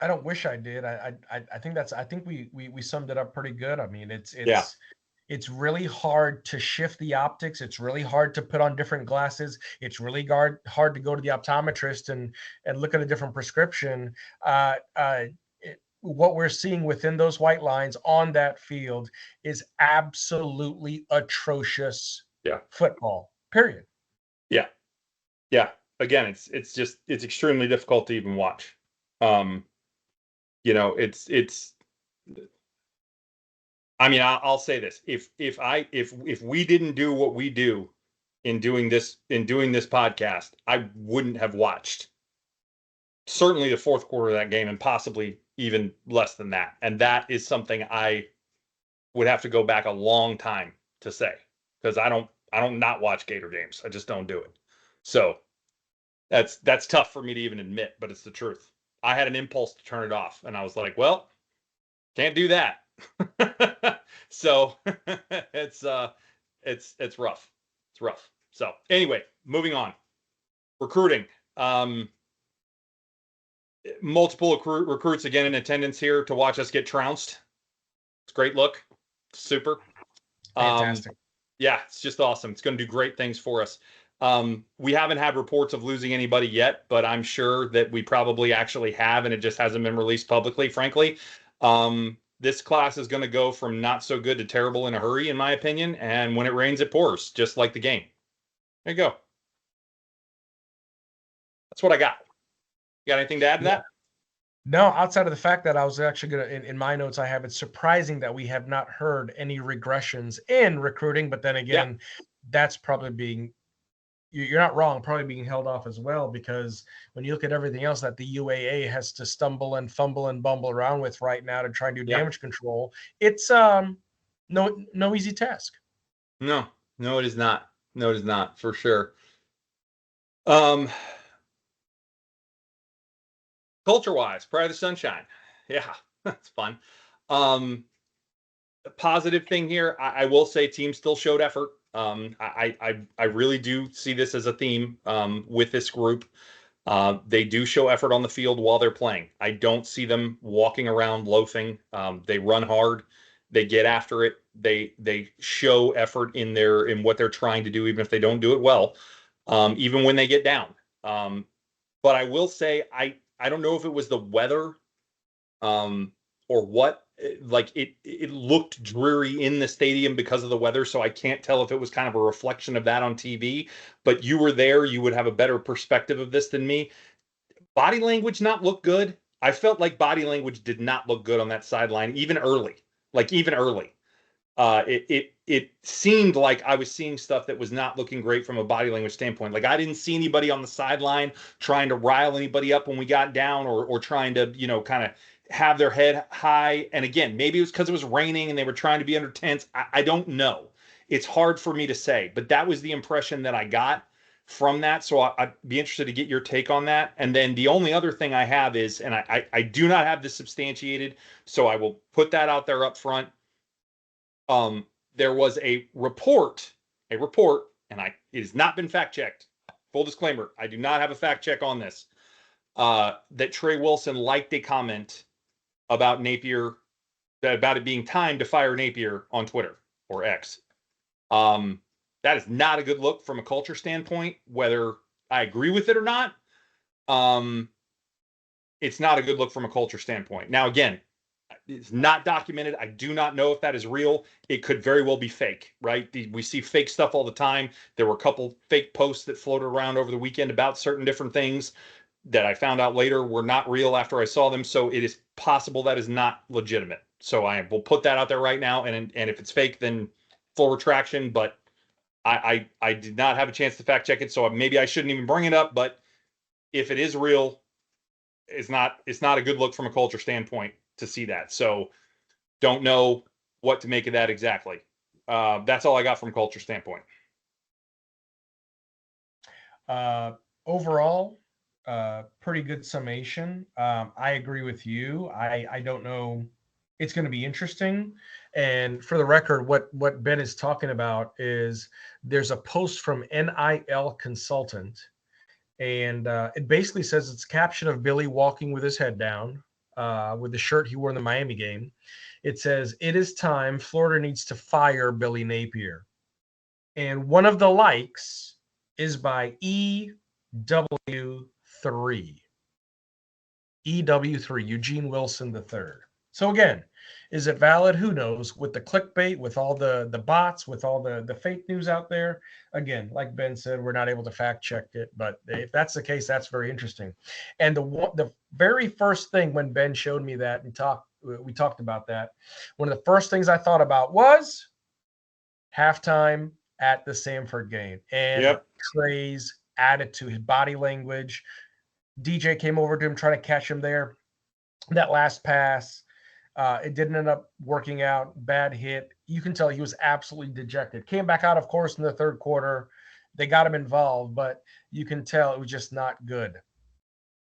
don't wish I did. I think we summed it up pretty good. I mean, it's really hard to shift the optics. It's really hard to put on different glasses. It's really hard to go to the optometrist and look at a different prescription. What we're seeing within those white lines on that field is absolutely atrocious football, period. Yeah. Yeah. Again, it's extremely difficult to even watch. I mean, I'll say this. If we didn't do what we do in doing this podcast, I wouldn't have watched certainly the fourth quarter of that game, and possibly even less than that. And that is something I would have to go back a long time to say, because I don't not watch Gator games. I just don't do it. So that's tough for me to even admit, but it's the truth. I had an impulse to turn it off, and I was like, well, can't do that. So it's rough. It's rough. So anyway, moving on. Recruiting. Multiple recruits again in attendance here to watch us get trounced. It's a great look. Super. Fantastic. Yeah, it's just awesome. It's going to do great things for us. We haven't had reports of losing anybody yet, but I'm sure that we probably actually have, and it just hasn't been released publicly, frankly. This class is going to go from not so good to terrible in a hurry, in my opinion. And when it rains, it pours, just like the game. There you go. That's what I got. You got anything to add to that? No, outside of the fact that I was actually going to, in my notes, I have it's surprising that we have not heard any regressions in recruiting. But then again, that's probably you're not wrong, probably being held off as well, because when you look at everything else that the UAA has to stumble and fumble and bumble around with right now to try and do damage control, it's no easy task. No, it is not. No, it is not, for sure. Culture-wise, Pride of the Sunshine. Yeah, that's fun. Positive thing here, I will say teams still showed effort. I really do see this as a theme with this group. They do show effort on the field while they're playing. I don't see them walking around loafing. They run hard. They get after it. They show effort in what they're trying to do, even if they don't do it well, even when they get down. But I will say I don't know if it was the weather or what. like it looked dreary in the stadium because of the weather, so I can't tell if it was kind of a reflection of that on TV. But you were there, you would have a better perspective of this than me. Body language not look good. I felt like body language did not look good on that sideline, even early. Like even early. It seemed like I was seeing stuff that was not looking great from a body language standpoint. Like I didn't see anybody on the sideline trying to rile anybody up when we got down, or trying to, kind of have their head high. And again, maybe it was because it was raining and they were trying to be under tents. I don't know. It's hard for me to say, but that was the impression that I got from that. So I'd be interested to get your take on that. And then the only other thing I have is, and I do not have this substantiated, so I will put that out there up front. There was a report, and it has not been fact checked. Full disclaimer, I do not have a fact check on this. That Trey Wilson liked a comment about Napier, about it being time to fire Napier on Twitter or X. That is not a good look from a culture standpoint, whether I agree with it or not. It's not a good look from a culture standpoint. Now, again, it's not documented. I do not know if that is real. It could very well be fake, right? We see fake stuff all the time. There were a couple fake posts that floated around over the weekend about certain different things that I found out later were not real after I saw them. So it is possible that is not legitimate. So I will put that out there right now. And if it's fake, then full retraction. But I did not have a chance to fact check it. So maybe I shouldn't even bring it up. But if it is real, it's not a good look from a culture standpoint to see that. So don't know what to make of that exactly. That's all I got from culture standpoint. Overall, pretty good summation. I agree with you. I don't know. It's going to be interesting. And for the record, what Ben is talking about is there's a post from NIL Consultant, and it basically says it's a caption of Billy walking with his head down, with the shirt he wore in the Miami game. It says, "It is time. Florida needs to fire Billy Napier." And one of the likes is by EW3. EW3, Eugene Wilson III. So again, is it valid? Who knows? With the clickbait, with all the bots, with all the fake news out there. Again, like Ben said, we're not able to fact check it. But if that's the case, that's very interesting. And the very first thing when Ben showed me that and we talked about that, one of the first things I thought about was halftime at the Samford game. And Trey's attitude, his body language. DJ came over to him trying to catch him there. That last pass, it didn't end up working out. Bad hit. You can tell he was absolutely dejected. Came back out, of course, in the third quarter. They got him involved, but you can tell it was just not good.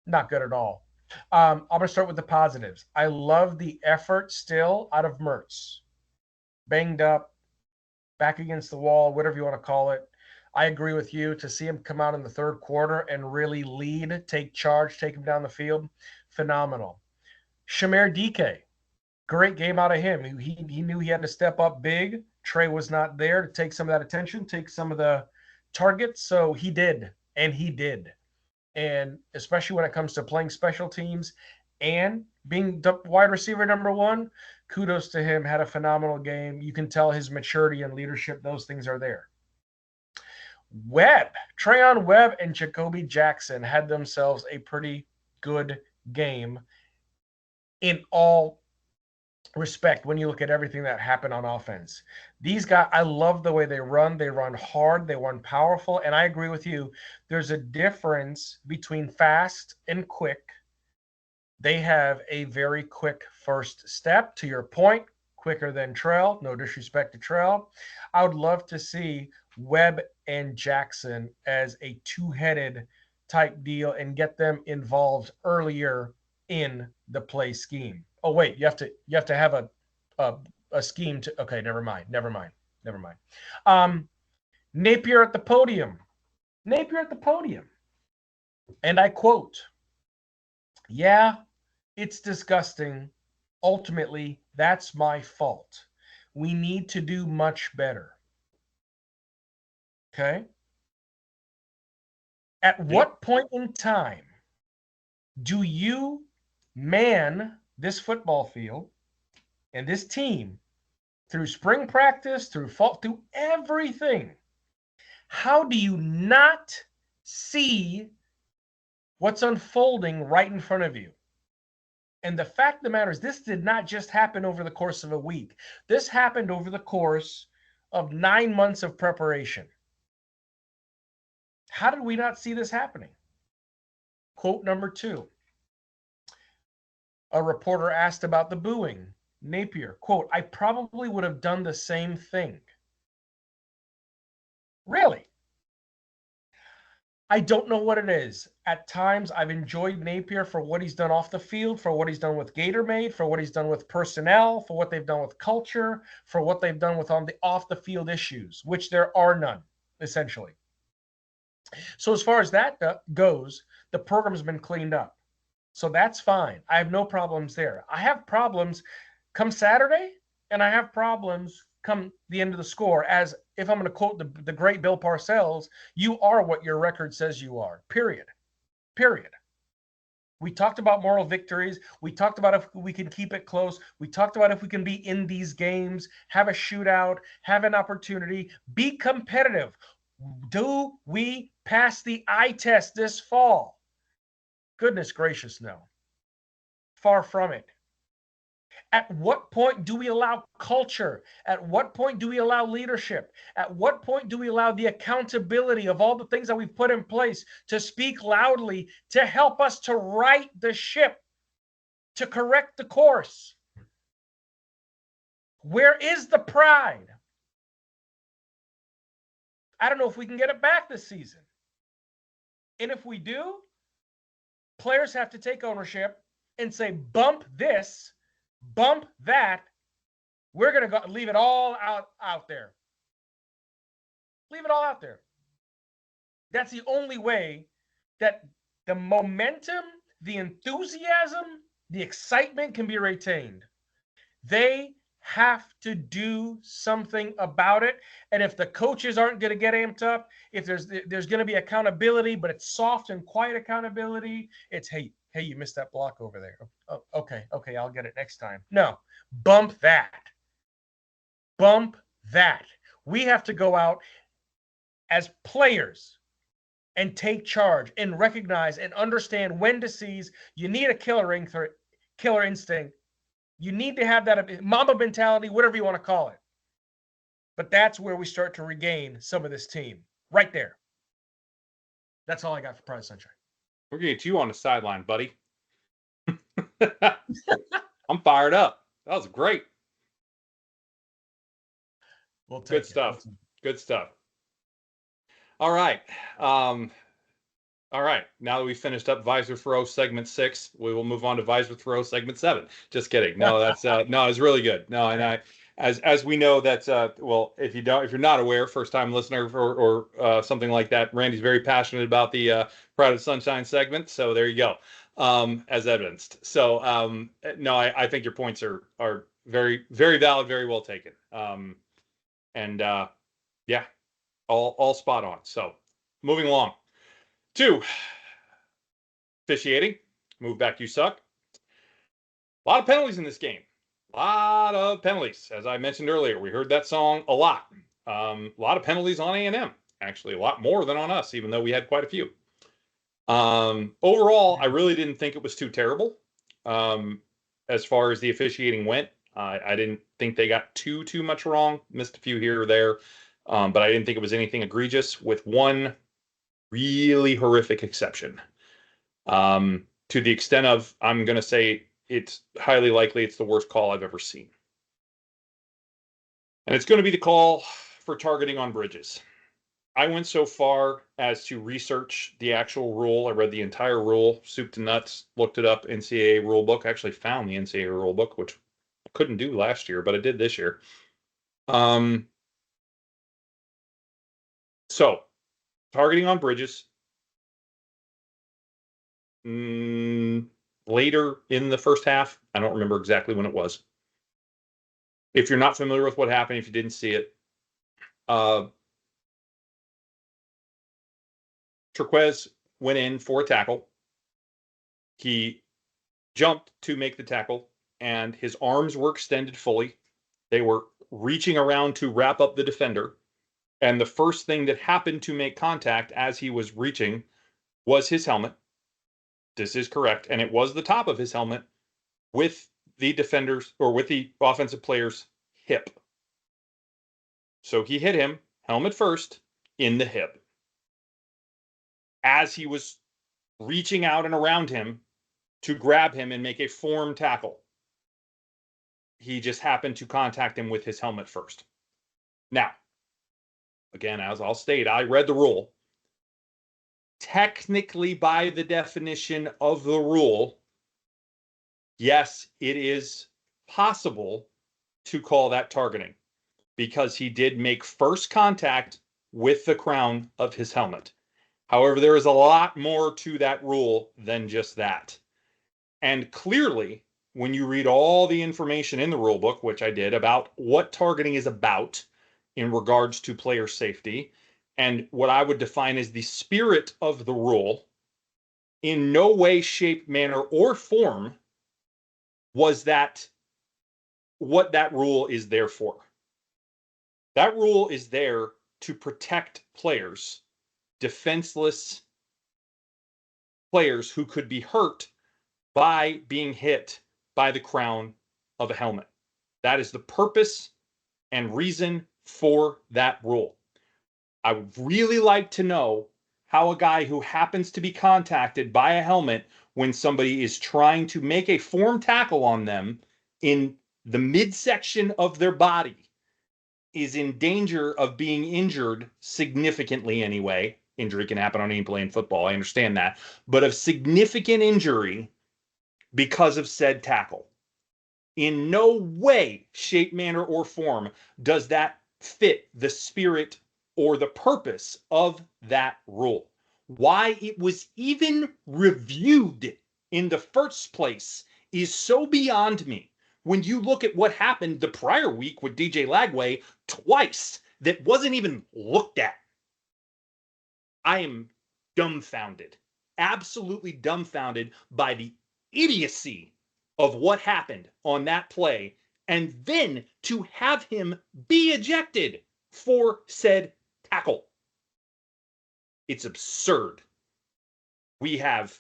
Not good at all. I'm going to start with the positives. I love the effort still out of Mertz. Banged up, back against the wall, whatever you want to call it. I agree with you. To see him come out in the third quarter and really lead, take charge, take him down the field, phenomenal. Shamir DK, great game out of him. He knew he had to step up big. Trey was not there to take some of that attention, take some of the targets. So he did, and he did. And especially when it comes to playing special teams and being wide receiver number one, kudos to him. Had a phenomenal game. You can tell his maturity and leadership. Those things are there. Trayon Webb and Jacoby Jackson had themselves a pretty good game in all respect when you look at everything that happened on offense. These guys, I love the way they run. They run hard. They run powerful. And I agree with you. There's a difference between fast and quick. They have a very quick first step. To your point, quicker than Trell. No disrespect to Trell. I would love to see Webb and Jackson as a two-headed type deal and get them involved earlier in the play scheme. Oh wait, you have to have a scheme to. Okay, never mind. Napier at the podium. And I quote, "Yeah, it's disgusting. Ultimately, that's my fault. We need to do much better." Okay. At what point in time do you man this football field And this team, through spring practice, through fall, through everything, how do you not see what's unfolding right in front of you? And the fact of the matter is, this did not just happen over the course of a week. This happened over the course of 9 months of preparation. How did we not see this happening? Quote number 2. A reporter asked about the booing. Napier, quote, I probably would have done the same thing. Really? I don't know what it is. At times, I've enjoyed Napier for what he's done off the field, for what he's done with Gatorade, for what he's done with personnel, for what they've done with culture, for what they've done with on the off the field issues, which there are none, essentially. So as far as that goes, the program's been cleaned up. So that's fine. I have no problems there. I have problems come Saturday, and I have problems come the end of the score. As if I'm going to quote the great Bill Parcells, you are what your record says you are, period. Period. We talked about moral victories. We talked about if we can keep it close. We talked about if we can be in these games, have a shootout, have an opportunity, be competitive. Do we pass the eye test this fall? Goodness gracious, no. Far from it. At what point do we allow culture? At what point do we allow leadership? At what point do we allow the accountability of all the things that we've put in place to speak loudly, to help us to right the ship, to correct the course? Where is the pride? I don't know if we can get it back this season. And if we do, players have to take ownership and say, bump this, bump that. We're going to go leave it all out there. Leave it all out there. That's the only way that the momentum, the enthusiasm, the excitement can be retained. They have to do something about it. And if the coaches aren't going to get amped up, if there's going to be accountability, but it's soft and quiet accountability, it's, hey, you missed that block over there. Oh, okay, I'll get it next time. No, bump that. Bump that. We have to go out as players and take charge and recognize and understand when to seize. You need a killer instinct. You need to have that Mamba mentality, whatever you want to call it. But that's where we start to regain some of this team. Right there. That's all I got for Pride Sunshine. We're going to get you on the sideline, buddy. I'm fired up. That was great. Good stuff. Good stuff. All right. All right. Now that we finished up Visor Throw segment 6, we will move on to Visor Throw segment 7. Just kidding. No, that's no, it's really good. No, and I, as we know, that's well, if you're not aware, first time listener or something like that, Randy's very passionate about the Pride of Sunshine segment. So there you go, as evidenced. So no, I think your points are very, very valid, very well taken. And yeah, all spot on. So moving along. 2, officiating. Move back, you suck. A lot of penalties in this game. A lot of penalties. As I mentioned earlier, we heard that song a lot. A lot of penalties on A&M. Actually, a lot more than on us, even though we had quite a few. Overall, I really didn't think it was too terrible. As far as the officiating went, I didn't think they got too much wrong. Missed a few here or there. But I didn't think it was anything egregious, with one really horrific exception. To the extent of, I'm going to say it's highly likely it's the worst call I've ever seen. And it's going to be the call for targeting on bridges. I went so far as to research the actual rule. I read the entire rule, soup to nuts, looked it up, NCAA rule book. I actually found the NCAA rule book, which I couldn't do last year, but I did this year. So, targeting on bridges. Later in the first half, I don't remember exactly when it was. If you're not familiar with what happened, if you didn't see it, Turquez went in for a tackle. He jumped to make the tackle and his arms were extended fully. They were reaching around to wrap up the defender. And the first thing that happened to make contact as he was reaching was his helmet. This is correct. And it was the top of his helmet with the defender's or with the offensive player's hip. So he hit him, helmet first, in the hip. As he was reaching out and around him to grab him and make a form tackle, he just happened to contact him with his helmet first. Now, again, as I'll state, I read the rule. Technically, by the definition of the rule, yes, it is possible to call that targeting because he did make first contact with the crown of his helmet. However, there is a lot more to that rule than just that. And clearly, when you read all the information in the rule book, which I did, about what targeting is about in regards to player safety, and what I would define as the spirit of the rule, in no way, shape, manner, or form was that what that rule is there for. That rule is there to protect players, defenseless players who could be hurt by being hit by the crown of a helmet. That is the purpose and reason for that rule. I would really like to know how a guy who happens to be contacted by a helmet when somebody is trying to make a form tackle on them in the midsection of their body is in danger of being injured significantly anyway. Injury can happen on any play in football, I understand that, but of significant injury because of said tackle. In no way, shape, manner, or form does that fit the spirit or the purpose of that rule. Why it was even reviewed in the first place is so beyond me. When you look at what happened the prior week with DJ Lagway twice, that wasn't even looked at. I am dumbfounded, absolutely dumbfounded by the idiocy of what happened on that play, and then to have him be ejected for said tackle. It's absurd. We have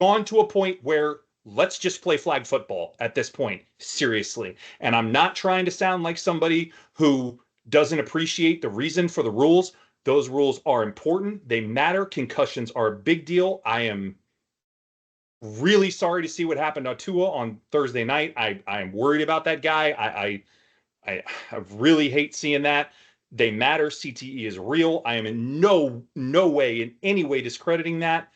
gone to a point where let's just play flag football at this point, seriously. And I'm not trying to sound like somebody who doesn't appreciate the reason for the rules. Those rules are important. They matter. Concussions are a big deal. I am really sorry to see what happened to Tua on Thursday night. I am worried about that guy. I really hate seeing that. They matter. CTE is real. I am in no way, in any way, discrediting that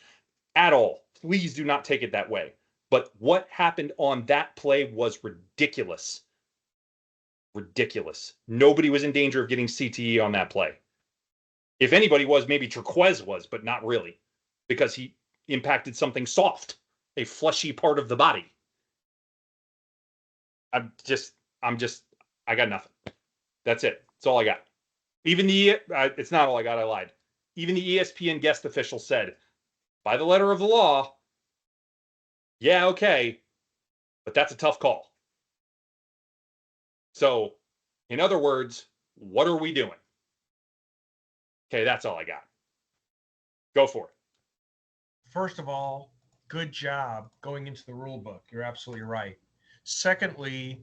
at all. Please do not take it that way. But what happened on that play was ridiculous. Ridiculous. Nobody was in danger of getting CTE on that play. If anybody was, maybe Turquez was, but not really, because he impacted something soft, a fleshy part of the body. I got nothing. That's it. That's all I got. Even it's not all I got. I lied. Even the ESPN guest official said, by the letter of the law, yeah, okay, but that's a tough call. So, in other words, what are we doing? Okay, that's all I got. Go for it. First of all, good job going into the rule book. You're absolutely right. Secondly,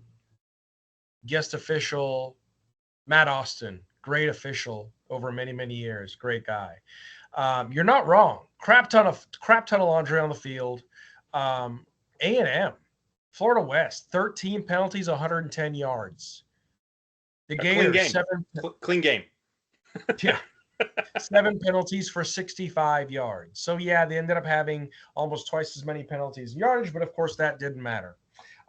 guest official Matt Austin, great official over many, many years, great guy. You're not wrong. Crap ton of laundry on the field. A&M, Florida West, 13 penalties, 110 yards. The Gators, clean game. Yeah. 7 penalties for 65 yards. So, yeah, they ended up having almost twice as many penalties and yardage, but, of course, that didn't matter.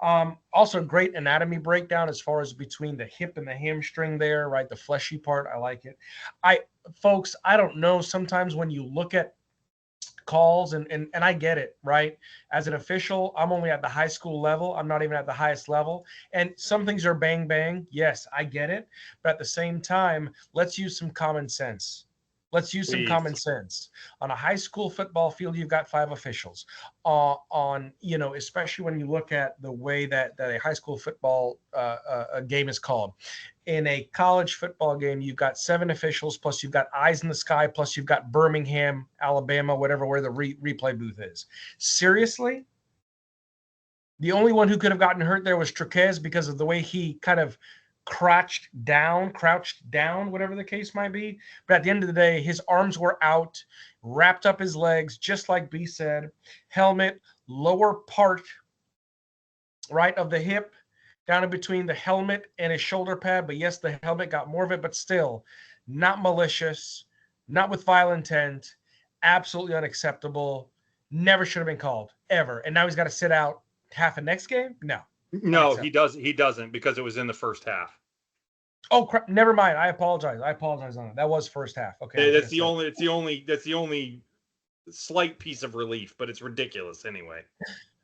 Also, great anatomy breakdown as far as between the hip and the hamstring there, right? The fleshy part, I like it. Folks, I don't know. Sometimes when you look at calls, and I get it, right? As an official, I'm only at the high school level. I'm not even at the highest level. And some things are bang, bang. Yes, I get it. But at the same time, let's use some common sense. Let's use some Please. common sense. On a high school football field, you've got 5 officials. Especially when you look at the way that a high school football game is called. In a college football game, you've got 7 officials, plus you've got eyes in the sky, plus you've got Birmingham, Alabama, whatever, where the replay booth is. Seriously? The only one who could have gotten hurt there was Trquez because of the way he kind of crouched down, whatever the case might be. But at the end of the day, his arms were out, wrapped up his legs, just like B said. Helmet, lower part, right, of the hip, down in between the helmet and his shoulder pad. But yes, the helmet got more of it, but still not malicious, not with violent intent, absolutely unacceptable. Never should have been called, ever. And now he's got to sit out half the next game? No, he doesn't, because it was in the first half. Oh crap! Never mind. I apologize on it. That was first half. Okay. That's the only slight piece of relief, but it's ridiculous anyway.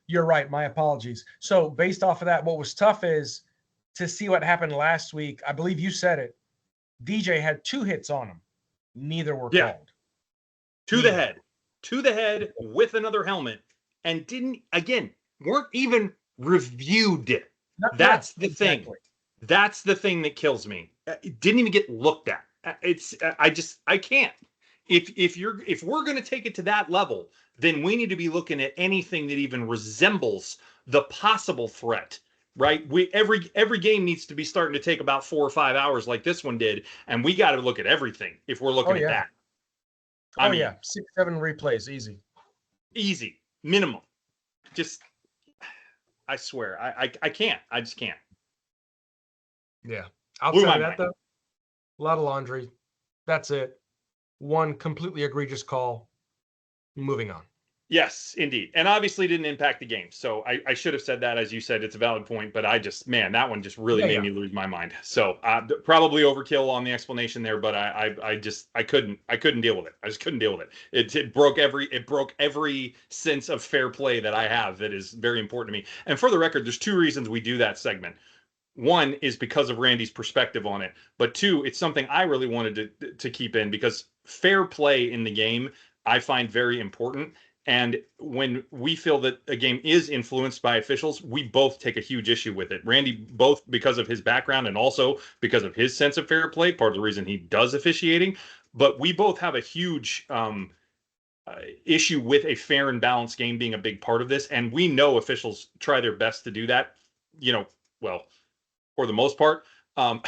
You're right. My apologies. So based off of that, what was tough is to see what happened last week. I believe you said it. DJ had 2 hits on him. Neither were called. To the head with another helmet, and weren't even reviewed. That's the thing. That's the thing that kills me. It didn't even get looked at. I can't. If we're going to take it to that level, then we need to be looking at anything that even resembles the possible threat, right? Every game needs to be starting to take about 4 or 5 hours like this one did, and we got to look at everything if we're looking at that. I mean, 6, 7 replays, easy, minimum. Just, I swear, I can't. I just can't. Yeah, I'll tell you that though. A lot of laundry. That's it. One completely egregious call. Moving on. Yes, indeed. And obviously didn't impact the game. So I should have said that. As you said, it's a valid point, but that one just really made me lose my mind. So probably overkill on the explanation there, but I couldn't deal with it. I just couldn't deal with it. It broke every sense of fair play that I have that is very important to me. And for the record, there's 2 reasons we do that segment. One is because of Randy's perspective on it, but 2, it's something I really wanted to keep in, because fair play in the game I find very important. And when we feel that a game is influenced by officials, we both take a huge issue with it. Randy, both because of his background and also because of his sense of fair play, part of the reason he does officiating. But we both have a huge issue with a fair and balanced game being a big part of this. And we know officials try their best to do that, for the most part. But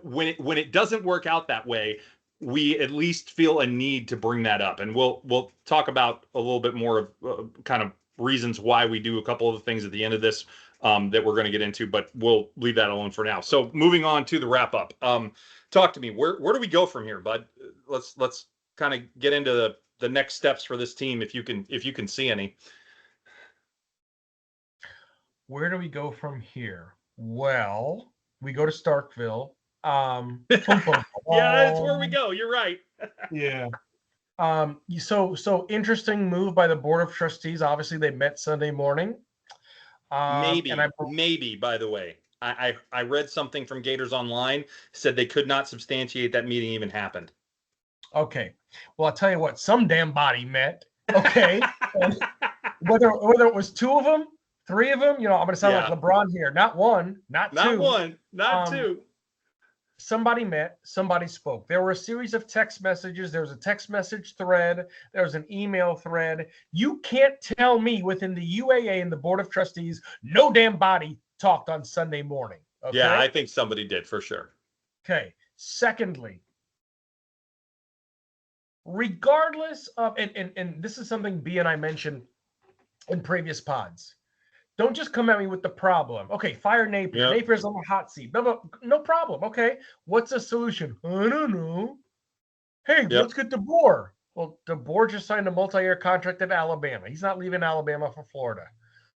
when it doesn't work out that way, we at least feel a need to bring that up, and we'll talk about a little bit more of kind of reasons why we do a couple of things at the end of this that we're going to get into, but we'll leave that alone for now. So moving on to the wrap up. Talk to me. Where do we go from here, bud? Let's kind of get into the next steps for this team, if you can see any. Where do we go from here? Well, we go to Starkville. Yeah, that's where we go. You're right. Yeah. So interesting move by the Board of Trustees. Obviously, they met Sunday morning. Maybe, by the way, I read something from Gators Online, said they could not substantiate that meeting even happened. Okay. Well, I'll tell you what, some damn body met. Okay. whether it was 2 of them, 3 of them, I'm going to sound like LeBron here. Not 1, not 2. Not 2. Somebody met, somebody spoke. There were a series of text messages. There was a text message thread. There was an email thread. You can't tell me within the UAA and the Board of Trustees, no damn body talked on Sunday morning. Okay? Yeah, I think somebody did for sure. Okay. Secondly, regardless of, and this is something B and I mentioned in previous pods, don't just come at me with the problem. Okay, fire Napier. Yep. Napier's on the hot seat. Blah, blah, no problem. Okay, what's the solution? I don't know. Hey, let's get DeBoer. Well, DeBoer just signed a multi-year contract at Alabama. He's not leaving Alabama for Florida.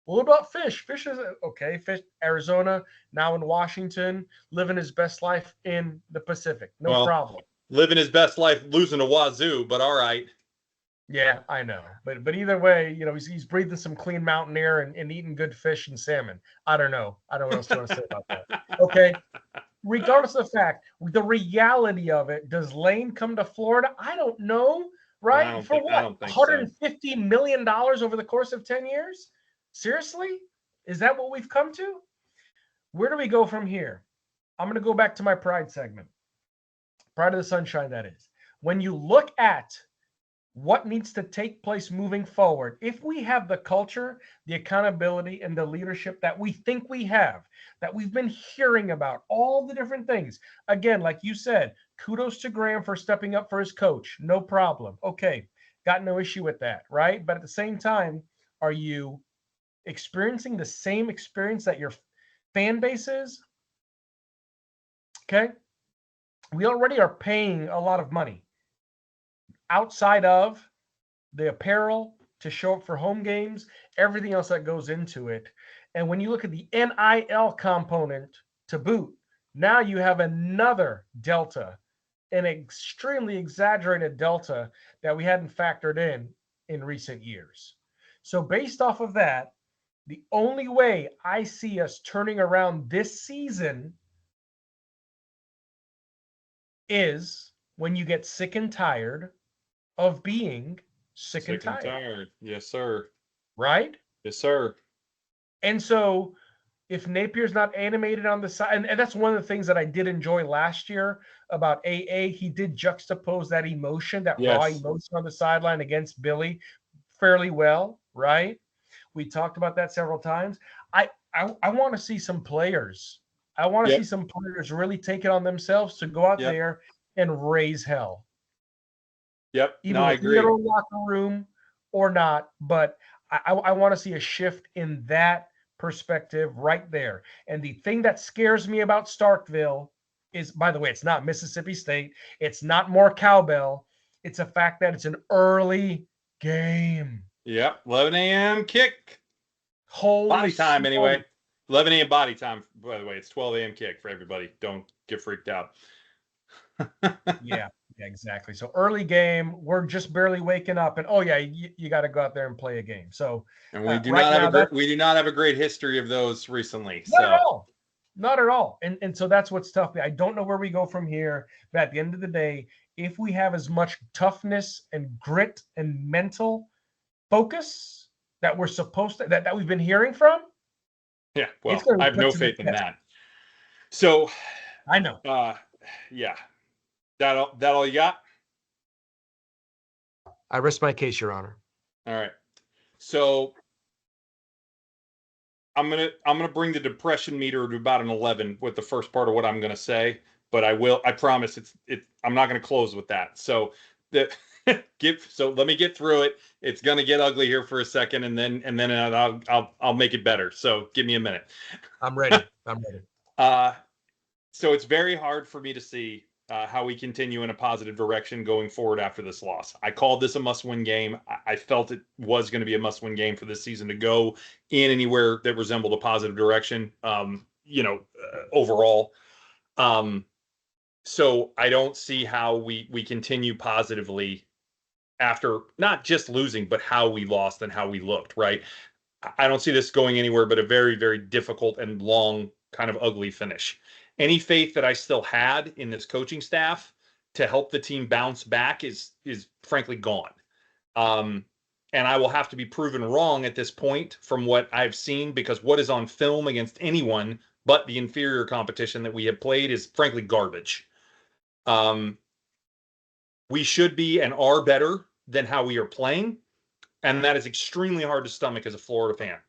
What about Fish? Fish is okay. Fish, Arizona, now in Washington, living his best life in the Pacific. No problem. Living his best life, losing to Wazoo, but all right. Yeah, I know. But either way, he's breathing some clean mountain air and eating good fish and salmon. I don't know. I don't know what else to say about that. Okay. regardless of the fact, the reality of it, does Lane come to Florida? I don't know, right? For I what? don't think so. $150 million over the course of 10 years? Seriously? Is that what we've come to? Where do we go from here? I'm going to go back to my pride segment. Pride of the Sunshine, that is. When you look at what needs to take place moving forward, if we have the culture, the accountability, and the leadership that we think we have, that we've been hearing about, all the different things. Again, like you said, kudos to Graham for stepping up for his coach. No problem. Okay, got no issue with that, right? But at the same time, are you experiencing the same experience that your fan base is? Okay. We already are paying a lot of money outside of the apparel to show up for home games, everything else that goes into it. And when you look at the NIL component to boot, now you have another delta, an extremely exaggerated delta that we hadn't factored in recent years. So based off of that, the only way I see us turning around this season is when you get sick and tired of being sick and tired. Yes, sir. Right? Yes, sir. And so if Napier's not animated on the side, and that's one of the things that I did enjoy last year about AA, he did juxtapose that emotion, that raw Yes. emotion on the sideline against Billy fairly well, right? We talked about that several times. I want to see some players. I want to Yep. see some players really take it on themselves to go out Yep. there and raise hell. Yep. Even No, I within their agree. own locker room or not. But I want to see a shift in that perspective right there. And the thing that scares me about Starkville is, by the way, it's not Mississippi State. It's not more cowbell. It's a fact that it's an early game. Yep. 11 a.m. kick. Holy Body time, smoke. anyway. 11 a.m. body time, by the way. It's 12 a.m. kick for everybody. Don't get freaked out. Yeah, exactly. So early game, we're just barely waking up, and oh yeah, you got to go out there and play a game. So And we do right not have now, that's we do not have a great history of those recently. not at So all, not at all. And so that's what's tough. I don't know where we go from here. But at the end of the day, if we have as much toughness and grit and mental focus that we're supposed to, that we've been hearing from, yeah, it's well, going I to be have put no to the faith in test. that. So I know. Yeah. That all you got? I rest my case, Your Honor. All right. So I'm gonna bring the depression meter to about an 11 with the first part of what I'm gonna say, but I promise I'm not gonna close with that. So let me get through it. It's gonna get ugly here for a second, and then I'll make it better. So give me a minute. I'm ready. So it's very hard for me to see how we continue in a positive direction going forward after this loss. I called this a must-win game. I felt it was going to be a must-win game for this season to go in anywhere that resembled a positive direction, overall. So I don't see how we continue positively after not just losing, but how we lost and how we looked, right? I don't see this going anywhere but a very, very difficult and long, kind of ugly finish. Any faith that I still had in this coaching staff to help the team bounce back is frankly gone. And I will have to be proven wrong at this point from what I've seen, because what is on film against anyone but the inferior competition that we have played is frankly garbage. We should be and are better than how we are playing, and that is extremely hard to stomach as a Florida fan.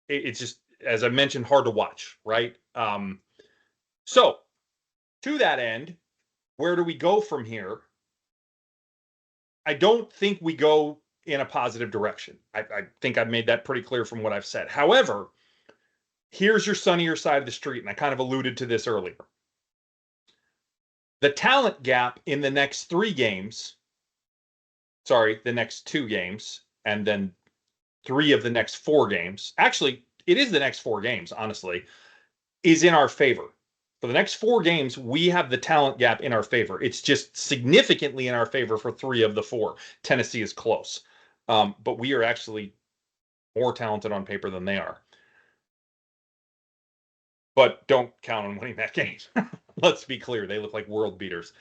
It's just, as I mentioned, hard to watch, right? So to that end, where do we go from here? I don't think we go in a positive direction. I think I've made that pretty clear from what I've said. However, here's your sunnier side of the street, and I kind of alluded to this earlier. The talent gap in the next the next 2 games, and then 3 of the next 4 games. Actually, it is the next 4 games, honestly, is in our favor. For the next 4 games, we have the talent gap in our favor. It's just significantly in our favor for 3 of the 4. Tennessee is close. But we are actually more talented on paper than they are. but don't count on winning that game. Let's be clear. They look like world beaters.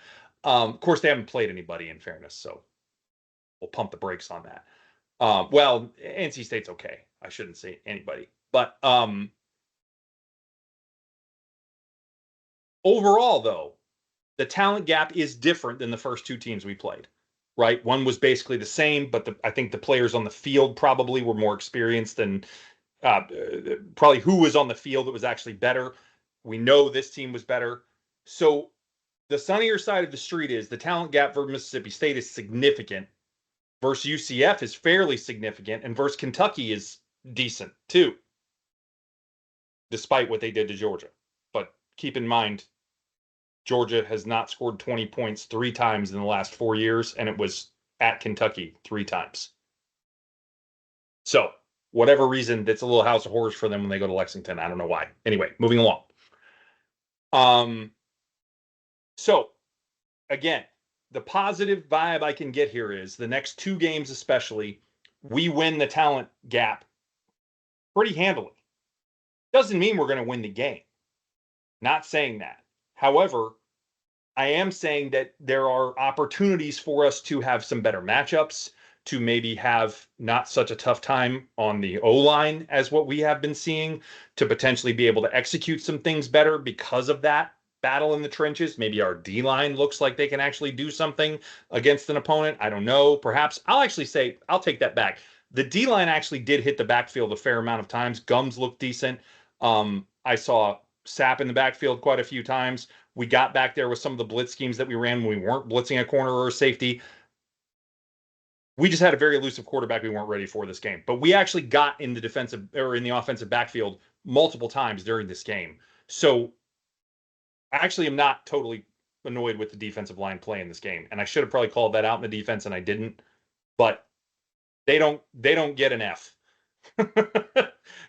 Of course, they haven't played anybody, in fairness, so we'll pump the brakes on that. Well, NC State's okay. I shouldn't say anybody. But overall, though, the talent gap is different than the first two teams we played, right? One was basically the same, but I think the players on the field probably were more experienced than probably who was on the field that was actually better. We know this team was better. So the sunnier side of the street is the talent gap for Mississippi State is significant versus UCF is fairly significant, and versus Kentucky is decent too, despite what they did to Georgia. But keep in mind, Georgia has not scored 20 points 3 times in the last 4 years, and it was at Kentucky 3 times. So, whatever reason, that's a little house of horrors for them when they go to Lexington. I don't know why. Anyway, moving along. So, again, the positive vibe I can get here is the next 2 games, especially, we win the talent gap pretty handily. Doesn't mean we're going to win the game. Not saying that. However, I am saying that there are opportunities for us to have some better matchups, to maybe have not such a tough time on the O-line as what we have been seeing, to potentially be able to execute some things better because of that battle in the trenches. Maybe our D-line looks like they can actually do something against an opponent. I don't know. Perhaps I'll take that back. The D-line actually did hit the backfield a fair amount of times. Gums looked decent. I saw Sapp in the backfield quite a few times. We got back there with some of the blitz schemes that we ran when we weren't blitzing a corner or a safety. We just had a very elusive quarterback we weren't ready for this game. But we actually got in the defensive or in the offensive backfield multiple times during this game. So I actually am not totally annoyed with the defensive line play in this game. And I should have probably called that out in the defense, and I didn't. But they don't get an F.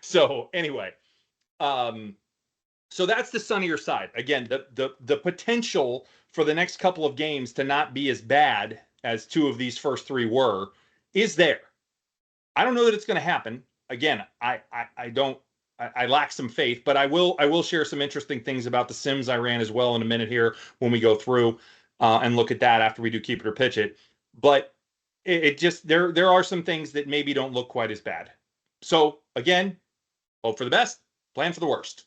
So anyway, so that's the sunnier side. Again, the potential for the next couple of games to not be as bad as 2 of these first 3 were is there. I don't know that it's going to happen. Again, I lack some faith, but I will share some interesting things about the sims I ran as well in a minute here when we go through and look at that after we do keep it or pitch it. But it just there are some things that maybe don't look quite as bad. So again, hope for the best, plan for the worst.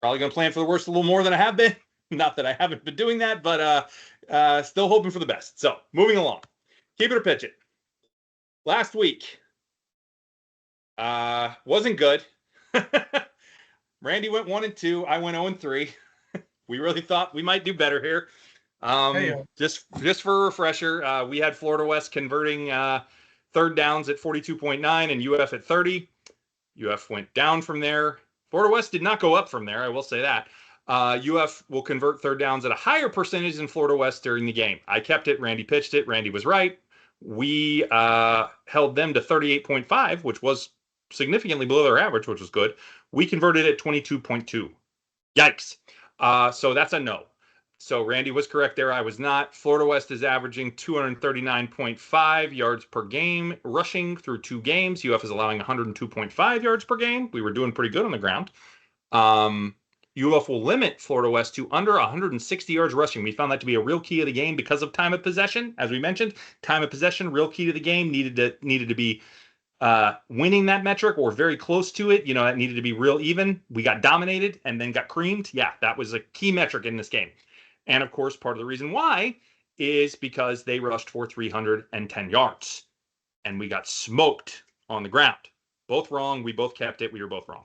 Probably going to plan for the worst a little more than I have been. Not that I haven't been doing that, but still hoping for the best. So moving along, keep it or pitch it. Last week wasn't good. Randy went 1-2. I went 0-3. We really thought we might do better here. Just for a refresher, we had Florida West converting third downs at 42.9 and UF at 30. UF went down from there. Florida West did not go up from there, I will say that. UF will convert third downs at a higher percentage than Florida West during the game. I kept it. Randy pitched it. Randy was right. We held them to 38.5, which was significantly below their average, which was good. We converted at 22.2. Yikes. So that's a no. So Randy was correct there. I was not. Florida West is averaging 239.5 yards per game rushing through 2 games. UF is allowing 102.5 yards per game. We were doing pretty good on the ground. UF will limit Florida West to under 160 yards rushing. We found that to be a real key of the game because of time of possession. As we mentioned, time of possession, real key to the game, needed to be winning that metric or very close to it. That needed to be real even. We got dominated and then got creamed. Yeah, that was a key metric in this game. And of course, part of the reason why is because they rushed for 310 yards and we got smoked on the ground. Both wrong. We both kept it. We were both wrong.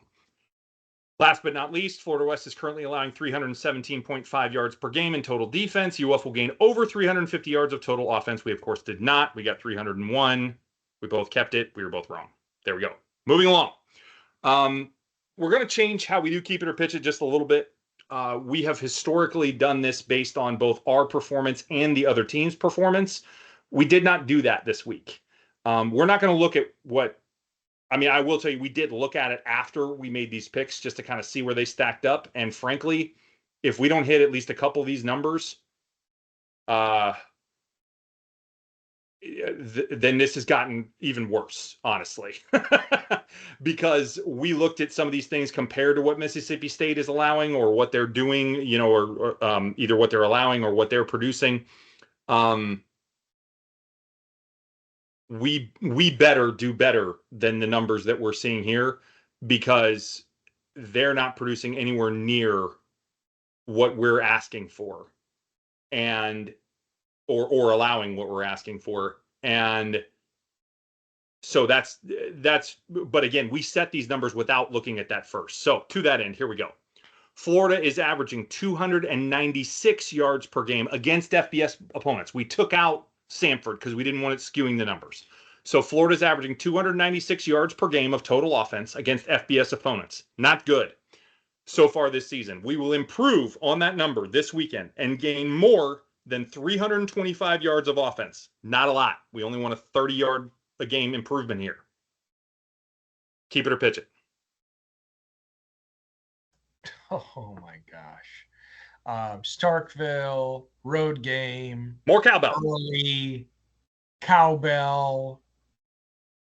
Last but not least, Florida West is currently allowing 317.5 yards per game in total defense. UF will gain over 350 yards of total offense. We, of course, did not. We got 301. We both kept it. We were both wrong. There we go. Moving along. We're going to change how we do keep it or pitch it just a little bit. We have historically done this based on both our performance and the other team's performance. We did not do that this week. We're not going to look at I will tell you, we did look at it after we made these picks just to kind of see where they stacked up. And frankly, if we don't hit at least a couple of these numbers, then this has gotten even worse, honestly, because we looked at some of these things compared to what Mississippi State is allowing or what they're doing, or either what they're allowing or what they're producing. We better do better than the numbers that we're seeing here, because they're not producing anywhere near what we're asking for, and or allowing what we're asking for. And so that's but again, we set these numbers without looking at that first. So to that end, here we go. Florida is averaging 296 yards per game against FBS opponents. We took out Samford because we didn't want it skewing the numbers. So Florida's averaging 296 yards per game of total offense against FBS opponents. Not good so far this season. We will improve on that number this weekend and gain more than 325 yards of offense. Not a lot. We only want a 30-yard a game improvement here. Keep it or pitch it. Oh my gosh. Starkville, road game. More cowbell. Early, cowbell,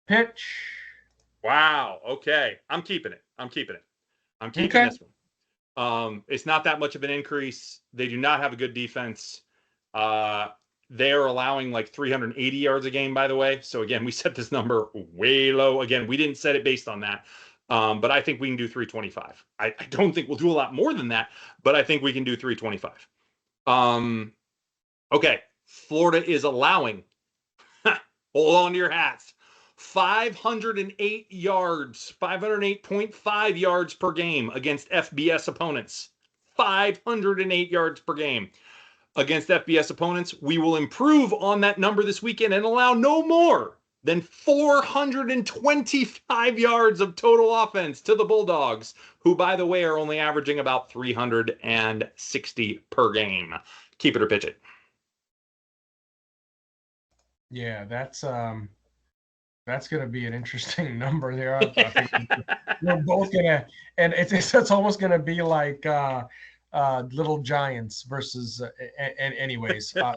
pitch. Wow. Okay. I'm keeping it. I'm keeping this one. It's not that much of an increase. They do not have a good defense. They are allowing like 380 yards a game, by the way. So again, we set this number way low. Again, we didn't set it based on that. But I think we can do 325. I don't think we'll do a lot more than that, but I think we can do 325. Okay. Florida is allowing, hold on to your hats, 508 yards, 508.5 yards per game against FBS opponents. 508 yards per game against FBS opponents. We will improve on that number this weekend and allow no more than 425 yards of total offense to the Bulldogs, who, by the way, are only averaging about 360 per game. Keep it or pitch it. Yeah, that's going to be an interesting number there. I think we're both gonna, and it's almost going to be like Little Giants versus. Anyways, sorry,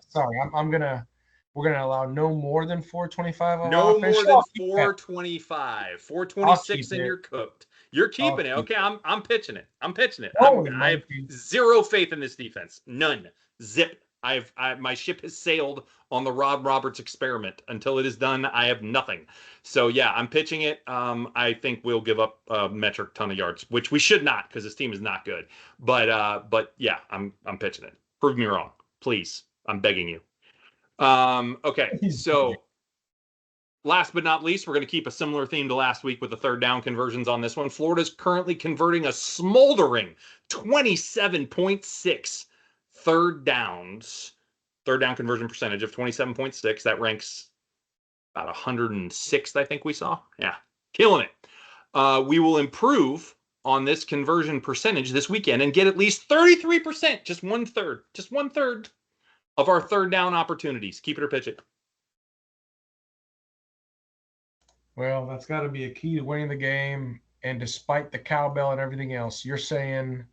we're gonna allow no more than 425 of no offense. More than 425. 426 and you're cooked. You're keeping it. Okay, I'm pitching it. I'm pitching it. I have zero faith in this defense. None. Zip. My ship has sailed on the Rob Roberts experiment. Until it is done, I have nothing. So yeah, I'm pitching it. I think we'll give up a metric ton of yards, which we should not, because this team is not good. But yeah, I'm pitching it. Prove me wrong, please. I'm begging you. Okay, so last but not least, we're going to keep a similar theme to last week with the third down conversions on this one. Florida's currently converting a smoldering 27.6 third down conversion percentage of 27.6. That ranks about 106th, I think we saw. Yeah, killing it. We will improve on this conversion percentage this weekend and get at least 33%, just one third of our third down opportunities. Keep it or pitch it. Well, that's got to be a key to winning the game. And despite the cowbell and everything else, you're saying,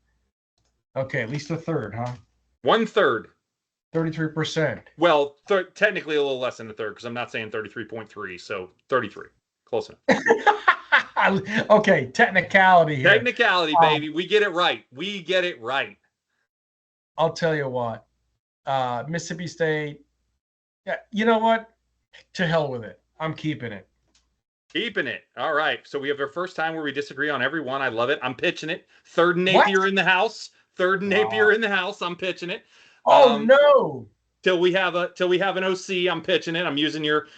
okay, at least a third, huh? 1/3. 33%. Well, technically a little less than a third, because I'm not saying 33.3, so 33. Close enough. Okay, technicality here. Technicality, baby. We get it right. We get it right. I'll tell you what. Mississippi State, yeah, you know what? To hell with it. I'm keeping it. Keeping it. All right. So we have our first time where we disagree on every one. I love it. I'm pitching it. Third and Napier in the house. Napier in the house. I'm pitching it. Oh no. Till we have an OC, I'm pitching it. I'm using your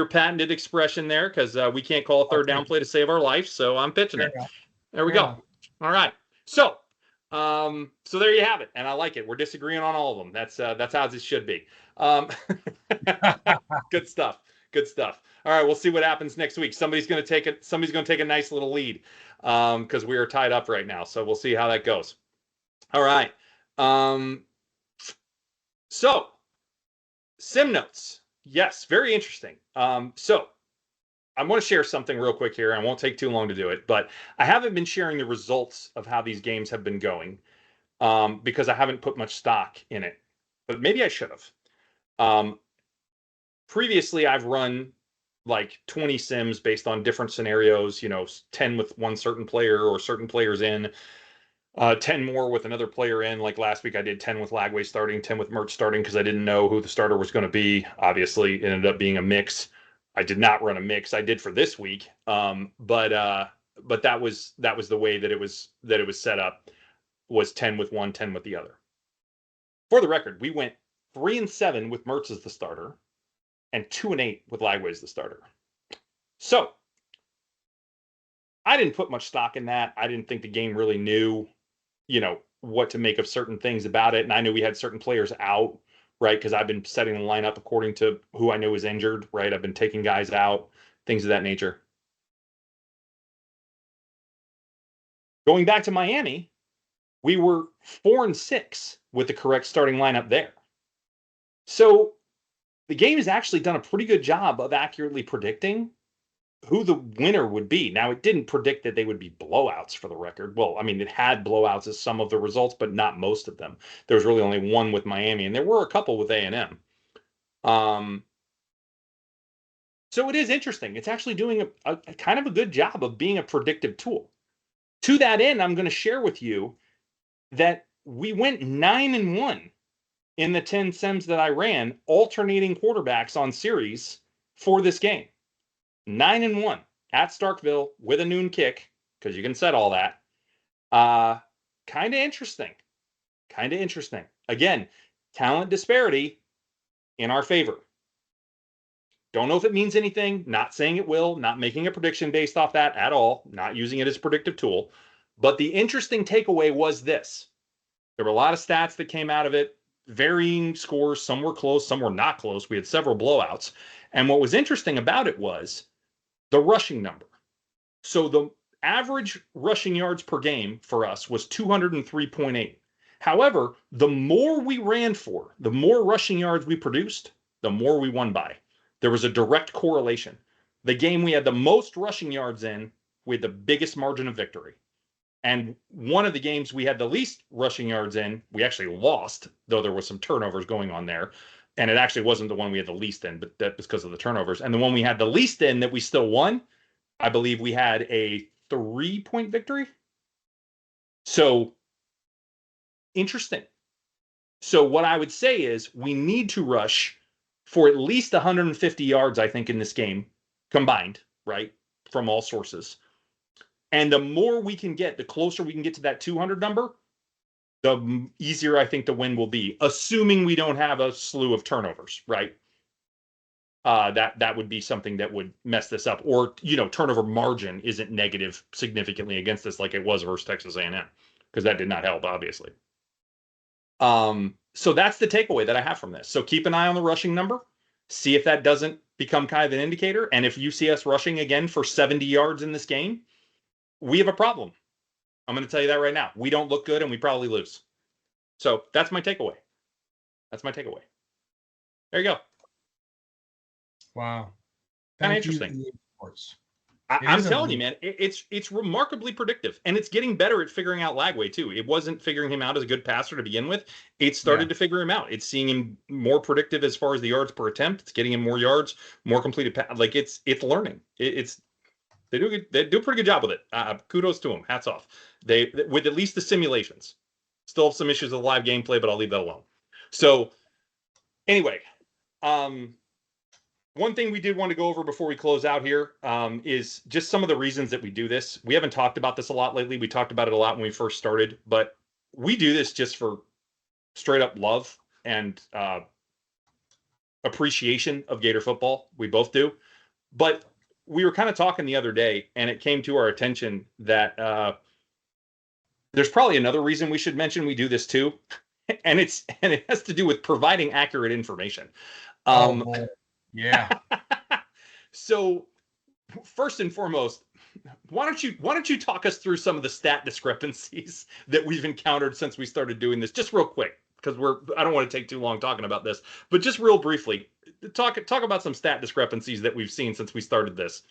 patented expression there, because we can't call a third down play to save our life. So I'm pitching it. There we go. All right. So there you have it, and I like it. We're disagreeing on all of them. That's how it should be. Good stuff. All right, we'll see what happens next week. Somebody's going to take a nice little lead, because we are tied up right now. So we'll see how that goes. All right. So sim notes. Yes, very interesting. So I want to share something real quick here. I won't take too long to do it, but I haven't been sharing the results of how these games have been going, because I haven't put much stock in it, but maybe I should have. previously I've run like 20 sims based on different scenarios, 10 with one certain player or certain players in, 10 more with another player in. Like last week, I did 10 with Lagway starting, 10 with Mertz starting because I didn't know who the starter was going to be. Obviously, it ended up being a mix. I did not run a mix. I did for this week, but that was the way that it was set up, was 10 with one, 10 with the other. For the record, we went 3-7 with Mertz as the starter, and 2-8 with Lagway as the starter. So I didn't put much stock in that. I didn't think the game really knew what to make of certain things about it. And I knew we had certain players out, right? Because I've been setting the lineup according to who I know is injured, right? I've been taking guys out, things of that nature. Going back to Miami, we were 4-6 with the correct starting lineup there. So the game has actually done a pretty good job of accurately predicting who the winner would be. Now, it didn't predict that they would be blowouts, for the record. Well, I mean, it had blowouts as some of the results, but not most of them. There was really only one with Miami, and there were a couple with A&M. So it is interesting. It's actually doing a kind of a good job of being a predictive tool. To that end, I'm going to share with you that we went 9-1 in the 10 sims that I ran, alternating quarterbacks on series for this game. 9-1 at Starkville with a noon kick, because you can set all that. Kind of interesting. Again, talent disparity in our favor. Don't know if it means anything. Not saying it will. Not making a prediction based off that at all. Not using it as a predictive tool. But the interesting takeaway was this. There were a lot of stats that came out of it. Varying scores. Some were close. Some were not close. We had several blowouts. And what was interesting about it was the rushing number. So the average rushing yards per game for us was 203.8. However, the more we ran for, the more rushing yards we produced, the more we won by. There was a direct correlation. The game we had the most rushing yards in, we had the biggest margin of victory. And one of the games we had the least rushing yards in, we actually lost, though there was some turnovers going on there. And it actually wasn't the one we had the least in, but that was because of the turnovers. And the one we had the least in that we still won, I believe we had a 3-point victory. So, interesting. So what I would say is we need to rush for at least 150 yards, I think, in this game, combined, right, from all sources. And the more we can get, the closer we can get to that 200 number, the easier I think the win will be, assuming we don't have a slew of turnovers, right? That would be something that would mess this up. Or, turnover margin isn't negative significantly against us like it was versus Texas A&M, because that did not help, obviously. So that's the takeaway that I have from this. So keep an eye on the rushing number. See if that doesn't become kind of an indicator. And if you see us rushing again for 70 yards in this game, we have a problem. I'm going to tell you that right now. We don't look good and we probably lose. So that's my takeaway. There you go. Wow. Kind of interesting. I'm telling you, man, it's remarkably predictive, and it's getting better at figuring out Lagway too. It wasn't figuring him out as a good passer to begin with. It started to figure him out. It's seeing him more predictive as far as the yards per attempt. It's getting him more yards, more completed pass. Like it's learning. They do a pretty good job with it. Kudos to them. Hats off. They with at least the simulations. Still have some issues with live gameplay, but I'll leave that alone. So anyway, one thing we did want to go over before we close out here is just some of the reasons that we do this. We haven't talked about this a lot lately. We talked about it a lot when we first started, but we do this just for straight up love and appreciation of Gator football. We both do. But we were kind of talking the other day, and it came to our attention that there's probably another reason we should mention we do this too. And it has to do with providing accurate information. Yeah. So first and foremost, why don't you talk us through some of the stat discrepancies that we've encountered since we started doing this, just real quick, because I don't want to take too long talking about this, but just real briefly, talk about some stat discrepancies that we've seen since we started this.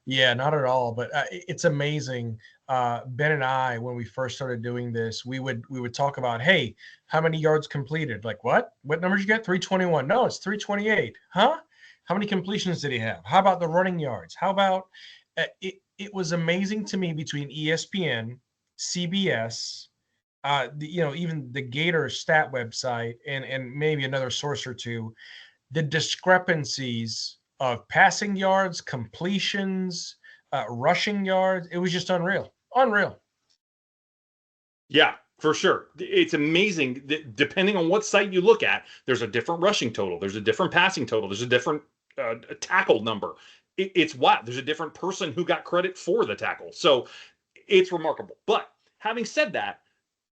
Yeah, not at all. But it's amazing. Ben and I, when we first started doing this, we would talk about, hey, how many yards completed? Like what? What number did you get? 321. No, it's 328. Huh? How many completions did he have? How about the running yards? How about it was amazing to me between ESPN, CBS, even the Gator stat website and maybe another source or two, the discrepancies of passing yards, completions, rushing yards. It was just unreal. Unreal. Yeah, for sure. It's amazing that depending on what site you look at, there's a different rushing total, there's a different passing total, there's a different tackle number. It's wild. There's a different person who got credit for the tackle. So it's remarkable. But having said that,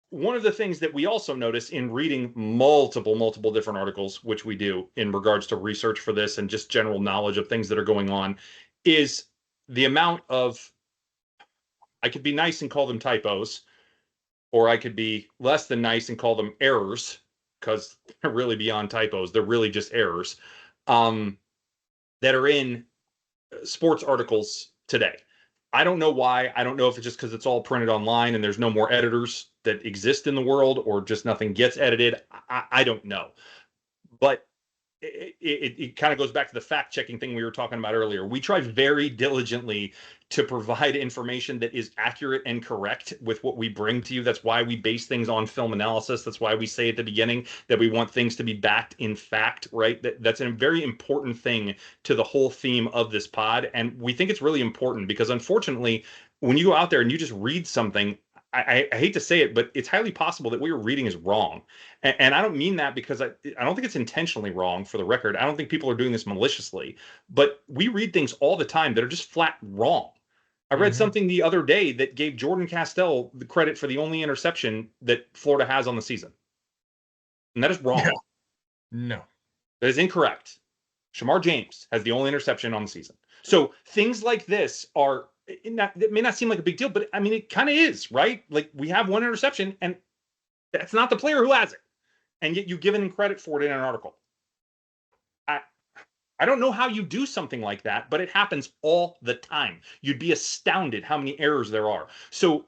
one of the things that we also notice in reading multiple different articles, which we do in regards to research for this and just general knowledge of things that are going on, is the amount of, I could be nice and call them typos, or I could be less than nice and call them errors, because they're really beyond typos. They're really just errors that are in sports articles today. I don't know why. I don't know if it's just because it's all printed online and there's no more editors that exist in the world, or just nothing gets edited. I don't know. But it kind of goes back to the fact checking thing we were talking about earlier. We try very diligently to provide information that is accurate and correct with what we bring to you. That's why we base things on film analysis. That's why we say at the beginning that we want things to be backed in fact, right? That's a very important thing to the whole theme of this pod. And we think it's really important because, unfortunately, when you go out there and you just read something, I hate to say it, but it's highly possible that what you're reading is wrong. And I don't mean that because I don't think it's intentionally wrong, for the record. I don't think people are doing this maliciously, but we read things all the time that are just flat wrong. I read something the other day that gave Jordan Castell the credit for the only interception that Florida has on the season. And that is wrong. Yeah. No. That is incorrect. Shamar James has the only interception on the season. So things like this are, it may not seem like a big deal, but I mean, it kind of is, right? Like, we have one interception and that's not the player who has it. And yet you give him credit for it in an article. I don't know how you do something like that, but it happens all the time. You'd be astounded how many errors there are. So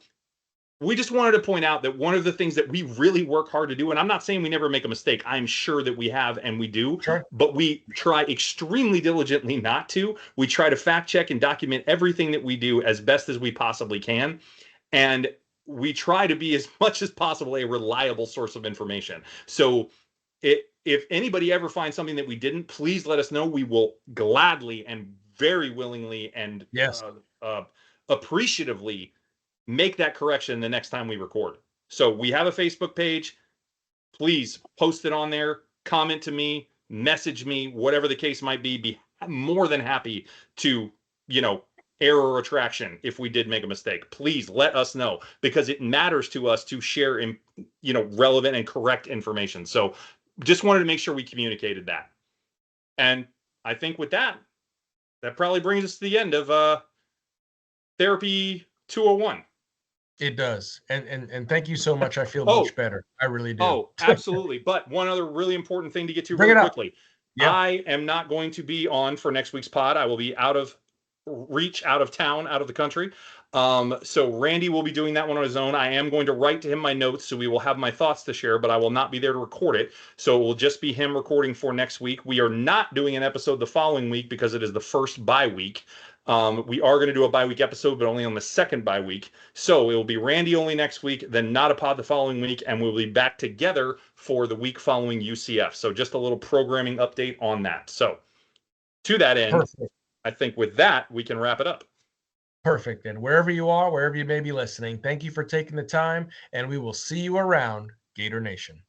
we just wanted to point out that one of the things that we really work hard to do, and I'm not saying we never make a mistake, I'm sure that we have and we do, Sure. but we try extremely diligently not to. We try to fact check and document everything that we do as best as we possibly can. And we try to be, as much as possible, a reliable source of information. So if anybody ever finds something that we didn't, please let us know. We will gladly and very willingly and Yes. Appreciatively make that correction the next time we record. So we have a Facebook page. Please post it on there, comment to me, message me, whatever the case might be more than happy to, error or retraction if we did make a mistake. Please let us know, because it matters to us to share relevant and correct information. So just wanted to make sure we communicated that. And I think with that probably brings us to the end of Therapy 201. It does. And thank you so much. I feel much better. I really do. Oh, absolutely. But one other really important thing to get to Bring really it up. quickly. Yeah. I am not going to be on for next week's pod. I will be out of reach, out of town, out of the country. So Randy will be doing that one on his own. I am going to write to him my notes, so we will have my thoughts to share, but I will not be there to record it. So it will just be him recording for next week. We are not doing an episode the following week because it is the first bye week. We are going to do a bye-week episode, but only on the second bye week. So it will be Randy only next week, then not a pod the following week, and we'll be back together for the week following UCF. So just a little programming update on that. So to that end, Perfect. I think with that, we can wrap it up. Perfect. And wherever you are, wherever you may be listening, thank you for taking the time, and we will see you around Gator Nation.